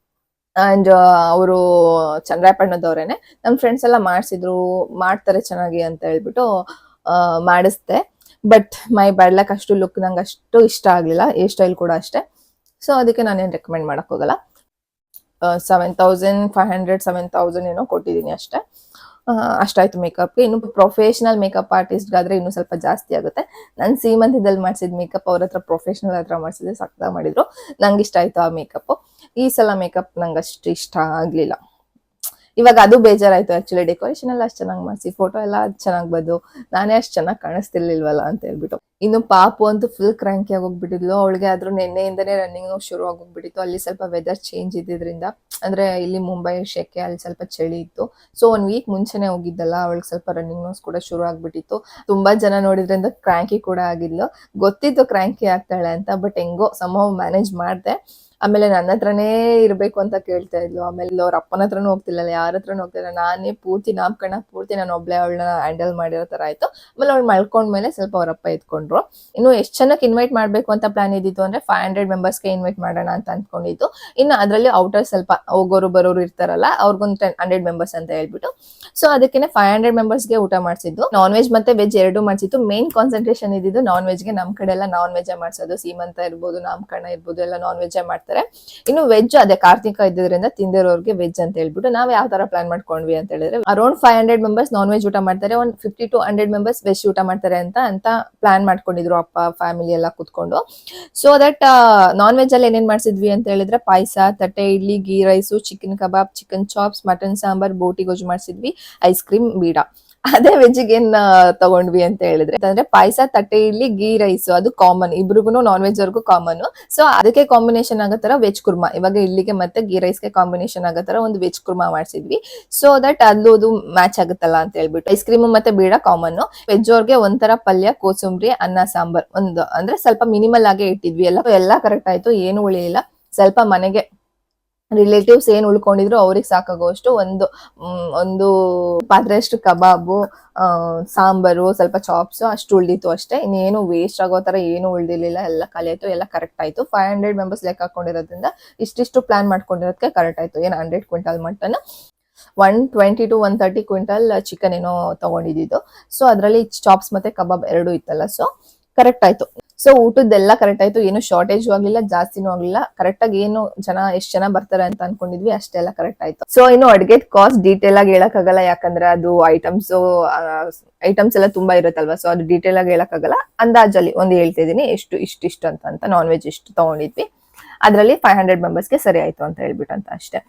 ಅಂಡ್ ಅವರು ಚನ್ನರಾಯಪಟ್ಟಣದವ್ರೇನೆ. ನಮ್ ಫ್ರೆಂಡ್ಸ್ ಎಲ್ಲ ಮಾಡ್ತಾರೆ ಚೆನ್ನಾಗಿ ಅಂತ ಹೇಳ್ಬಿಟ್ಟು ಮಾಡಿಸ್ದೆ. ಬಟ್ ಮೈ ಬ್ಯಾಡ್ ಲಕ್, ಅಷ್ಟು ಲುಕ್ ನಂಗೆ ಅಷ್ಟು ಇಷ್ಟ ಆಗ್ಲಿಲ್ಲ. ಹೇರ್ ಸ್ಟೈಲ್ ಕೂಡ ಅಷ್ಟೇ. ಸೊ ಅದಕ್ಕೆ ನಾನೇನ್ ರೆಕಮೆಂಡ್ ಮಾಡಕ್ ಹೋಗಲ್ಲ. 7500 7000 ಏನೋ ಕೊಟ್ಟಿದ್ದೀನಿ ಅಷ್ಟೇ. ಅಷ್ಟಾಯ್ತು ಮೇಕಪ್ಗೆ. ಇನ್ನು ಪ್ರೊಫೆಷನಲ್ ಮೇಕಪ್ ಆರ್ಟಿಸ್ಟ್ಗಾದ್ರೆ ಇನ್ನೂ ಸ್ವಲ್ಪ ಜಾಸ್ತಿ ಆಗುತ್ತೆ. ನಾನು ಸೀಮಂತದಲ್ಲಿ ಮಾಡಿಸಿದ ಮೇಕಪ್ ಅವ್ರ ಹತ್ರ ಪ್ರೊಫೆಷನಲ್ ಹತ್ರ ಮಾಡಿಸಿದ್ರೆ ಸಕ್ತಾಗಿ ಮಾಡಿದ್ರು. ನಂಗೆ ಇಷ್ಟ ಆಯ್ತು ಆ ಮೇಕಪ್. ಈ ಸಲ ಮೇಕಪ್ ನಂಗೆ ಅಷ್ಟು ಇಷ್ಟ ಆಗ್ಲಿಲ್ಲ. ಇವಾಗ ಅದು ಬೇಜಾರಾಯ್ತು ಆಕ್ಚುಲಿ. ಡೆಕೋರೇಷನ್ ಎಲ್ಲ ಅಷ್ಟು ಚೆನ್ನಾಗಿ ಮಾಡಿಸಿ, ಫೋಟೋ ಎಲ್ಲ ಚೆನ್ನಾಗಿ ಬಂದು ನಾನೇ ಅಷ್ಟು ಚೆನ್ನಾಗಿ ಕಾಣಿಸ್ತಿರ್ಲಿಲ್ವಲ್ಲ ಅಂತ ಹೇಳ್ಬಿಟ್ಟು. ಇನ್ನು ಪಾಪು ಅಂತೂ ಫುಲ್ ಕ್ರ್ಯಾಂಕಿ ಆಗೋಗ್ಬಿಟ್ಟಿದ್ಲು. ಅವಳಿಗೆ ಆದ್ರೂ ನಿನ್ನೆಯಿಂದನೇ ರನ್ನಿಂಗ್ ಶುರು ಆಗೋಗ್ಬಿಟ್ಟಿತ್ತು. ಅಲ್ಲಿ ಸ್ವಲ್ಪ ವೆದರ್ ಚೇಂಜ್ ಇದ್ದಿದ್ರಿಂದ, ಅಂದ್ರೆ ಇಲ್ಲಿ ಮುಂಬೈ ಶೆಕೆ, ಅಲ್ಲಿ ಸ್ವಲ್ಪ ಚಳಿ ಇತ್ತು. ಸೊ 1 ವೀಕ್ ಮುಂಚೆನೆ ಹೋಗಿದ್ದಲ್ಲ, ಅವಳಿಗೆ ಸ್ವಲ್ಪ ರನ್ನಿಂಗ್ ನೋಸ್ ಕೂಡ ಶುರು ಆಗ್ಬಿಟ್ಟಿತ್ತು. ತುಂಬಾ ಜನ ನೋಡಿದ್ರಿಂದ ಕ್ರ್ಯಾಂಕಿ ಕೂಡ ಆಗಿದ್ಲು. ಗೊತ್ತಿತ್ತು ಕ್ರ್ಯಾಂಕಿ ಆಗ್ತಾಳೆ ಅಂತ, ಬಟ್ ಹೆಂಗೋ ಸಮವ್ ಮ್ಯಾನೇಜ್ ಮಾಡ್ದೆ. ಆಮೇಲೆ ನನ್ನ ಹತ್ರನೇ ಇರ್ಬೇಕು ಅಂತ ಕೇಳ್ತಾ ಇದ್ಲು. ಆಮೇಲೆ ಅವ್ರ ಅಪ್ಪನ ಹತ್ರನೂ ಹೋಗ್ತಿಲ್ಲ, ಯಾರ ಹತ್ರನೂ ಹೋಗ್ತಿಲ್ಲ. ನಾನೇ ಪೂರ್ತಿ ನಾಮಕರಣ ಪೂರ್ತಿ ನಾನು ಒಬ್ಳೆ ಅವಳನ್ನ ಹ್ಯಾಂಡಲ್ ಮಾಡಿರೋ ತರ ಆಯ್ತು. ಆಮೇಲೆ ಅವ್ಳು ಮಲ್ಕೊಂಡ್ಮೇಲೆ ಸ್ವಲ್ಪ ಅವ್ರಪ್ಪ ಎತ್ಕೊಂಡ್ರು. ಇನ್ನು ಎಷ್ಟು ಜನಕ್ಕೆ ಇನ್ವೈಟ್ ಮಾಡ್ಬೇಕು ಅಂತ ಪ್ಲಾನ್ ಇದ್ದಿತ್ತು ಅಂದ್ರೆ 500 ಮೆಂಬರ್ಸ್ಗೆ ಇನ್ವೈಟ್ ಮಾಡೋಣ ಅಂತ ಅನ್ಕೊಂಡಿದ್ದು. ಇನ್ನು ಅದರಲ್ಲಿ ಔಟರ್ ಸ್ವಲ್ಪ ಹೋಗೋರು ಬರೋರು ಇರ್ತಾರಲ್ಲ, ಅವ್ರಿಗೊಂದು 100 ಮೆಂಬರ್ಸ್ ಅಂತ ಹೇಳ್ಬಿಟ್ಟು, ಸೊ ಅದಕ್ಕೆ 500 ಮೆಂಬರ್ಸ್ಗೆ ಊಟ ಮಾಡಿಸಿದ್ದು. ನಾನ್ ವೆಜ್ ಮತ್ತೆ ವೆಜ್ ಎರಡು ಮಾಡಿಸಿತ್ತು. ಮೇನ್ ಕಾನ್ಸಂಟ್ರೇಷನ್ ಇದ್ದಿದ್ದು ನಾನ್ ವೆಜ್ಗೆ. ನಮ್ ಕಡೆ ಎಲ್ಲ ನಾನ್ ವೆಜ್ ಮಾಡಿಸೋದು, ಸೀಮಂತ ಇರ್ಬೋದು, ನಾಮಕರಣ ಇರ್ಬೋದು, ಎಲ್ಲ ನಾನ್ ವೆಜ್ ಮಾಡ್ತಾರೆ. ಇನ್ನು ವೆಜ್ ಅದೇ ಕಾರ್ತಿಕ ಇದ್ದಿದ್ರಿಂದ ತಿಂದಿರೋರ್ಗೆ ವೆಜ್ ಅಂತ ಹೇಳ್ಬಿಟ್ಟು ನಾವ್ ಯಾವ ತರ ಪ್ಲಾನ್ ಮಾಡ್ಕೊಂಡ್ವಿ ಅಂತ ಹೇಳಿದ್ರೆ, ಅರೌಂಡ್ 500 ಮೆಂಬರ್ಸ್ ನಾನ್ ವೆಜ್ ಊಟ ಮಾಡ್ತಾರೆ, ಒಂದು 50 to 100 ಮೆಂಬರ್ಸ್ ವೆಜ್ ಊಟ ಮಾಡ್ತಾರೆ ಅಂತ ಪ್ಲಾನ್ ಮಾಡ್ಕೊಂಡಿದ್ರು ಅಪ್ಪ ಫ್ಯಾಮಿಲಿ ಎಲ್ಲ ಕುತ್ಕೊಂಡು. ಸೊ ದಟ್ ನಾನ್ ವೆಜ್ ಅಲ್ಲಿ ಏನೇನ್ ಮಾಡ್ಸಿದ್ವಿ ಅಂತ ಹೇಳಿದ್ರೆ, ಪಾಯಸ, ತಟ್ಟೆ ಇಡ್ಲಿ, ಗೀ ರೈಸು, ಚಿಕನ್ ಕಬಾಬ್, ಚಿಕನ್ ಚಾಪ್ಸ್, ಮಟನ್ ಸಾಂಬಾರ್, ಬೋಟಿ ಗೊಜ್ಜು ಮಾಡ್ಸಿದ್ವಿ, ಐಸ್ ಕ್ರೀಮ್, ಬೀಡ. ಅದೇ ವೆಜ್ಗೆ ಏನ್ ತಗೊಂಡ್ವಿ ಅಂತ ಹೇಳಿದ್ರೆ, ಅಂದ್ರೆ ಪಾಯಸ, ತಟ್ಟೆ ಇಡ್ಲಿ, ಗೀ ರೈಸ್ ಅದು ಕಾಮನ್, ಇಬ್ರಿಗೂ ನಾನ್ ವೆಜ್ ವರ್ಗೂ ಕಾಮನ್. ಸೊ ಅದಕ್ಕೆ ಕಾಂಬಿನೇಷನ್ ಆಗೋ ತರ ವೆಜ್ ಕುರ್ಮಾ, ಇವಾಗ ಇಡ್ಲಿಗೆ ಮತ್ತೆ ಗೀ ರೈಸ್ಗೆ ಕಾಂಬಿನೇಷನ್ ಆಗೋ ತರ ಒಂದು ವೆಜ್ ಕುರ್ಮಾ ಮಾಡ್ಸಿದ್ವಿ. ಸೊ ದಟ್ ಅದು ಮ್ಯಾಚ್ ಆಗುತ್ತಲ್ಲ ಅಂತ ಹೇಳ್ಬಿಟ್ಟು. ಐಸ್ ಕ್ರೀಮ್ ಮತ್ತೆ ಬೀಡ ಕಾಮನ್. ವೆಜ್ ಅವ್ರಿಗೆ ಒಂಥರ ಪಲ್ಯ, ಕೋಸಂಬರಿ, ಅನ್ನ, ಸಾಂಬಾರ್, ಒಂದು ಅಂದ್ರೆ ಸ್ವಲ್ಪ ಮಿನಿಮಲ್ ಆಗಿ ಇಟ್ಟಿದ್ವಿ. ಎಲ್ಲ ಕರೆಕ್ಟ್ ಆಯ್ತು, ಏನು ಉಳಿಲಿಲ್ಲ. ಸ್ವಲ್ಪ ಮನೆಗೆ ರಿಲೇಟಿವ್ಸ್ ಏನ್ ಉಳ್ಕೊಂಡಿದ್ರು ಅವ್ರಿಗೆ ಸಾಕಾಗೋಷ್ಟು ಒಂದು ಪಾತ್ರೆ ಅಷ್ಟು ಕಬಾಬು, ಸಾಂಬಾರು, ಸ್ವಲ್ಪ ಚಾಪ್ಸ್ ಅಷ್ಟು ಉಳ್ದಿತ್ತು ಅಷ್ಟೇ. ಇನ್ನೇನು ವೇಸ್ಟ್ ಆಗೋ ತರ ಏನು ಉಳ್ದಿರ್ಲಿಲ್ಲ, ಎಲ್ಲ ಖಾಲಿ ಆಯ್ತು, ಎಲ್ಲ ಕರೆಕ್ಟ್ ಆಯ್ತು. 500 ಮೆಂಬರ್ಸ್ ಲೆಕ್ಕ ಹಾಕೊಂಡಿರೋದ್ರಿಂದ ಇಷ್ಟಿಷ್ಟು ಪ್ಲಾನ್ ಮಾಡ್ಕೊಂಡಿರೋದಕ್ಕೆ ಕರೆಕ್ಟ್ ಆಯ್ತು. ಏನ್ 100 quintal mutton, 120 to 130 quintal chicken ಏನೋ ತಗೊಂಡಿದ್ದು. ಸೊ ಅದ್ರಲ್ಲಿ ಚಾಪ್ಸ್ ಮತ್ತೆ ಕಬಾಬ್ ಎರಡು ಇತ್ತಲ್ಲ, ಸೊ ಕರೆಕ್ಟ್ ಆಯ್ತು. ಸೊ ಊಟದ್ದೆಲ್ಲ ಕರೆಕ್ಟ್ ಆಯ್ತು, ಏನು ಶಾರ್ಟೇಜ್ ಆಗ್ಲಿಲ್ಲ, ಜಾಸ್ತಿನೂ ಆಗ್ಲಿಲ್ಲ. ಕರೆಕ್ಟ್ ಆಗಿ ಏನು ಎಷ್ಟು ಜನ ಬರ್ತಾರೆ ಅಂತ ಅನ್ಕೊಂಡಿದ್ವಿ ಅಷ್ಟೆಲ್ಲ ಕರೆಕ್ಟ್ ಆಯ್ತು. ಸೊ ಇನ್ನು ಅಡ್ಗೆ ಕಾಸ್ಟ್ ಡೀಟೇಲ್ ಆಗಿ ಹೇಳಕ್ಕಾಗಲ್ಲ, ಯಾಕಂದ್ರೆ ಅದು ಐಟಮ್ಸ್ ಎಲ್ಲ ತುಂಬಾ ಇರುತ್ತಲ್ವಾ. ಸೊ ಅದು ಡೀಟೇಲ್ ಆಗಿ ಹೇಳಕ್ಕಾಗಲ್ಲ. ಅಂದಾಜಲ್ಲಿ ಒಂದು ಹೇಳ್ತಿದೀನಿ, ಇಷ್ಟು ಅಂತ ನಾನ್ ವೆಜ್ ಇಷ್ಟು ತಗೊಂಡಿದ್ವಿ. ಅದ್ರಲ್ಲಿ 500 ಮೆಂಬರ್ಸ್ಗೆ ಸರಿ ಆಯ್ತು ಅಂತ ಹೇಳ್ಬಿಟ್ಟು ಅಂತ ಅಷ್ಟೇ.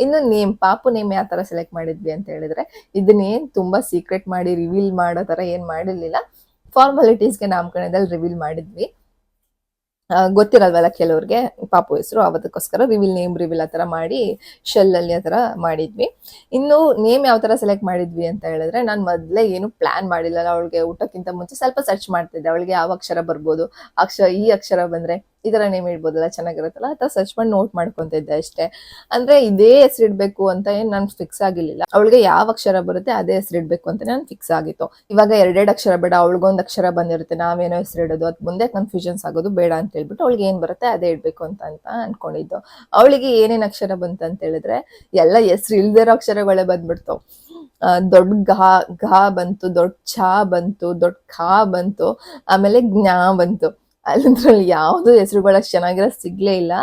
ಇನ್ನು ಪಾಪು ನೇಮ್ ಯಾವ ತರ ಸೆಲೆಕ್ಟ್ ಮಾಡಿದ್ವಿ ಅಂತ ಹೇಳಿದ್ರೆ, ಇದನ್ನೇನ್ ತುಂಬಾ ಸೀಕ್ರೆಟ್ ಮಾಡಿ ರಿವೀಲ್ ಮಾಡೋ ತರ ಏನ್ ಮಾಡಿರ್ಲಿಲ್ಲ. ಫಾರ್ಮಾಲಿಟೀಸ್ಗೆ ನಾಮಕರಣದಲ್ಲಿ ರಿವೀಲ್ ಮಾಡಿದ್ವಿ. ಗೊತ್ತಿರಲ್ವಲ್ಲ ಕೆಲವ್ರಿಗೆ ಪಾಪು ಹೆಸರು, ಅವತ್ತಕ್ಕೋಸ್ಕರ ನೇಮ್ ರಿವೀಲ್ ಆ ತರ ಮಾಡಿ ಶೆಲ್ ಅಲ್ಲಿ ಆ ತರ ಮಾಡಿದ್ವಿ. ಇನ್ನು ನೇಮ್ ಯಾವ ತರ ಸೆಲೆಕ್ಟ್ ಮಾಡಿದ್ವಿ ಅಂತ ಹೇಳಿದ್ರೆ, ನಾನು ಮೊದ್ಲೇ ಏನು ಪ್ಲಾನ್ ಮಾಡಿಲ್ಲ. ಅವಳಿಗೆ ಊಟಕ್ಕಿಂತ ಮುಂಚೆ ಸ್ವಲ್ಪ ಸರ್ಚ್ ಮಾಡ್ತಿದ್ದೆ, ಅವಳಿಗೆ ಯಾವ ಅಕ್ಷರ ಬರ್ಬೋದು, ಈ ಅಕ್ಷರ ಬಂದ್ರೆ ಈ ತರ ನೇಮ್ ಇಡ್ಬೋದಲ್ಲ, ಚೆನ್ನಾಗಿರುತ್ತಲ್ಲ, ಆ ತರ ಸರ್ಚ್ ಮಾಡಿ ನೋಟ್ ಮಾಡ್ಕೊಂತಿದ್ದೆ ಅಷ್ಟೇ. ಅಂದ್ರೆ ಇದೇ ಹೆಸರು ಇಡ್ಬೇಕು ಅಂತ ಏನ್ ನಾನು ಫಿಕ್ಸ್ ಆಗಿರ್ಲಿಲ್ಲ. ಅವಳಿಗೆ ಯಾವ ಅಕ್ಷರ ಬರುತ್ತೆ ಅದೇ ಹೆಸರು ಇಡ್ಬೇಕು ಅಂತ ನಾನು ಫಿಕ್ಸ್ ಆಗಿತ್ತು. ಇವಾಗ 2 ಅಕ್ಷರ ಬೇಡ, ಅವಳಿಗೊಂದು ಅಕ್ಷರ ಬಂದಿರುತ್ತೆ, ನಾವೇನೋ ಹೆಸರು ಇಡೋದು, ಅದ್ ಮುಂದೆ ಕನ್ಫ್ಯೂಷನ್ಸ್ ಆಗೋದು ಬೇಡ ಅಂತ ಹೇಳ್ಬಿಟ್ಟು ಅವಳಿಗೆ ಏನ್ ಬರುತ್ತೆ ಅದೇ ಇಡ್ಬೇಕು ಅಂತ ಅನ್ಕೊಂಡಿದ್ದು. ಅವಳಿಗೆ ಏನೇನ್ ಅಕ್ಷರ ಬಂತ ಅಂತ ಹೇಳಿದ್ರೆ, ಎಲ್ಲ ಹೆಸರು ಇಲ್ದಿರೋ ಅಕ್ಷರಗಳೇ ಬಂದ್ಬಿಡ್ತಾವ್. ದೊಡ್ಡ ಘ ಬಂತು, ದೊಡ್ಡ ಛ ಬಂತು, ದೊಡ್ಡ ಖ ಬಂತು, ಆಮೇಲೆ ಜ್ಞಾ ಬಂತು. ಅದ್ರಲ್ಲಿ ಯಾವ್ದು ಹೆಸರುಗಳಷ್ಟು ಚೆನ್ನಾಗಿರೋ ಸಿಗ್ಲೇ ಇಲ್ಲ.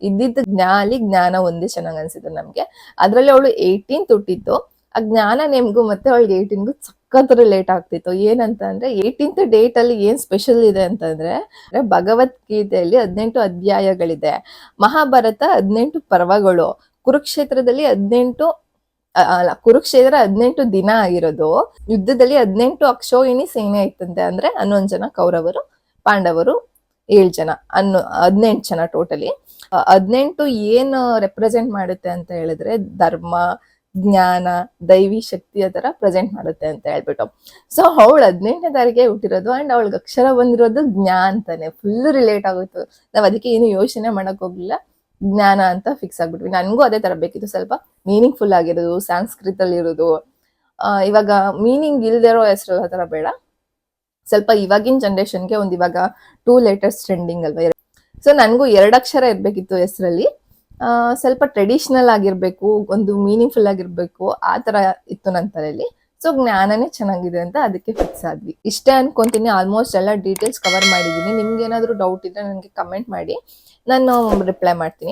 ಇದ್ದಿದ್ದ ಜ್ಞಾನ ಒಂದೇ ಚೆನ್ನಾಗ್ ಅನ್ಸಿತ್ತು ನಮ್ಗೆ. ಅದ್ರಲ್ಲಿ ಅವಳು 18 ಹುಟ್ಟಿತ್ತು. ಆ ಜ್ಞಾನ ನೇಮ್ಗೂ ಮತ್ತೆ ಅವಳಿಗೆ 18ಗೂ ಸಖತ್ ಲೇಟ್ ಆಗ್ತಿತ್ತು. ಏನಂತ ಅಂದ್ರೆ 18th ಡೇಟ್ ಅಲ್ಲಿ ಏನ್ ಸ್ಪೆಷಲ್ ಇದೆ ಅಂತಂದ್ರೆ, ಭಗವದ್ಗೀತೆಯಲ್ಲಿ 18 ಅಧ್ಯಾಯಗಳಿದೆ, ಮಹಾಭಾರತ 18 ಪರ್ವಗಳು, ಕುರುಕ್ಷೇತ್ರದಲ್ಲಿ 18 ದಿನ ಆಗಿರೋದು, ಯುದ್ಧದಲ್ಲಿ 18 ಅಕ್ಷೋಹಿಣಿ ಸೇನೆ ಇತ್ತಂತೆ. ಅಂದ್ರೆ 11 ಜನ ಕೌರವರು, ಪಾಂಡವರು 7 ಜನ, 18 ಜನ ಟೋಟಲಿ. 18 ಏನು ರೆಪ್ರೆಸೆಂಟ್ ಮಾಡುತ್ತೆ ಅಂತ ಹೇಳಿದ್ರೆ, ಧರ್ಮ, ಜ್ಞಾನ, ದೈವಿ ಶಕ್ತಿಯ ತರ ಪ್ರೆಸೆಂಟ್ ಮಾಡುತ್ತೆ ಅಂತ ಹೇಳ್ಬಿಟ್ಟು. ಸೊ ಅವಳು 18ನೇ ತಾರೀಕಿಗೆ ಹುಟ್ಟಿರೋದು, ಅಂಡ್ ಅವಳಿಗೆ ಅಕ್ಷರ ಬಂದಿರೋದು ಜ್ಞಾ ಅಂತಾನೆ. ಫುಲ್ ರಿಲೇಟ್ ಆಗೋಯ್ತು. ನಾವ್ ಅದಕ್ಕೆ ಏನು ಯೋಚನೆ ಮಾಡಕ್ ಹೋಗ್ಲಿಲ್ಲ, ಜ್ಞಾನ ಅಂತ ಫಿಕ್ಸ್ ಆಗ್ಬಿಟ್ವಿ. ನನ್ಗೂ ಅದೇ ತರ ಬೇಕಿತ್ತು, ಸ್ವಲ್ಪ ಮೀನಿಂಗ್ ಫುಲ್ ಆಗಿರೋದು, ಸಂಸ್ಕೃತ ಅಲ್ಲಿ ಇರೋದು. ಇವಾಗ ಮೀನಿಂಗ್ ಇಲ್ದಿರೋ ಹೆಸರು ಆ ತರ ಬೇಡ, ಸ್ವಲ್ಪ ಇವಾಗಿನ ಜನರೇಷನ್ಗೆ ಇವಾಗ 2 letters ಟ್ರೆಂಡಿಂಗ್ ಅಲ್ವಾ. ಸೊ ನನ್ಗೂ 2 ಅಕ್ಷರ ಇರ್ಬೇಕಿತ್ತು ಹೆಸರಲ್ಲಿ. ಸ್ವಲ್ಪ ಟ್ರೆಡಿಷನಲ್ ಆಗಿರ್ಬೇಕು, ಒಂದು ಮೀನಿಂಗ್ ಫುಲ್ ಆಗಿರ್ಬೇಕು, ಆ ತರ ಇತ್ತು ನನ್ನ ತಲೆಯಲ್ಲಿ. ಸೊ ಜ್ಞಾನನೇ ಚೆನ್ನಾಗಿದೆ ಅಂತ ಅದಕ್ಕೆ ಫಿಕ್ಸ್ ಆದ್ವಿ. ಇಷ್ಟೇ ಅನ್ಕೊಂತೀನಿ. ಆಲ್ಮೋಸ್ಟ್ ಎಲ್ಲ ಡೀಟೇಲ್ಸ್ ಕವರ್ ಮಾಡಿದೀನಿ. ನಿಮ್ಗೆ ಏನಾದ್ರು ಡೌಟ್ ಇದ್ರೆ ನನಗೆ ಕಮೆಂಟ್ ಮಾಡಿ, ನಾನು ರಿಪ್ಲೈ ಮಾಡ್ತೀನಿ.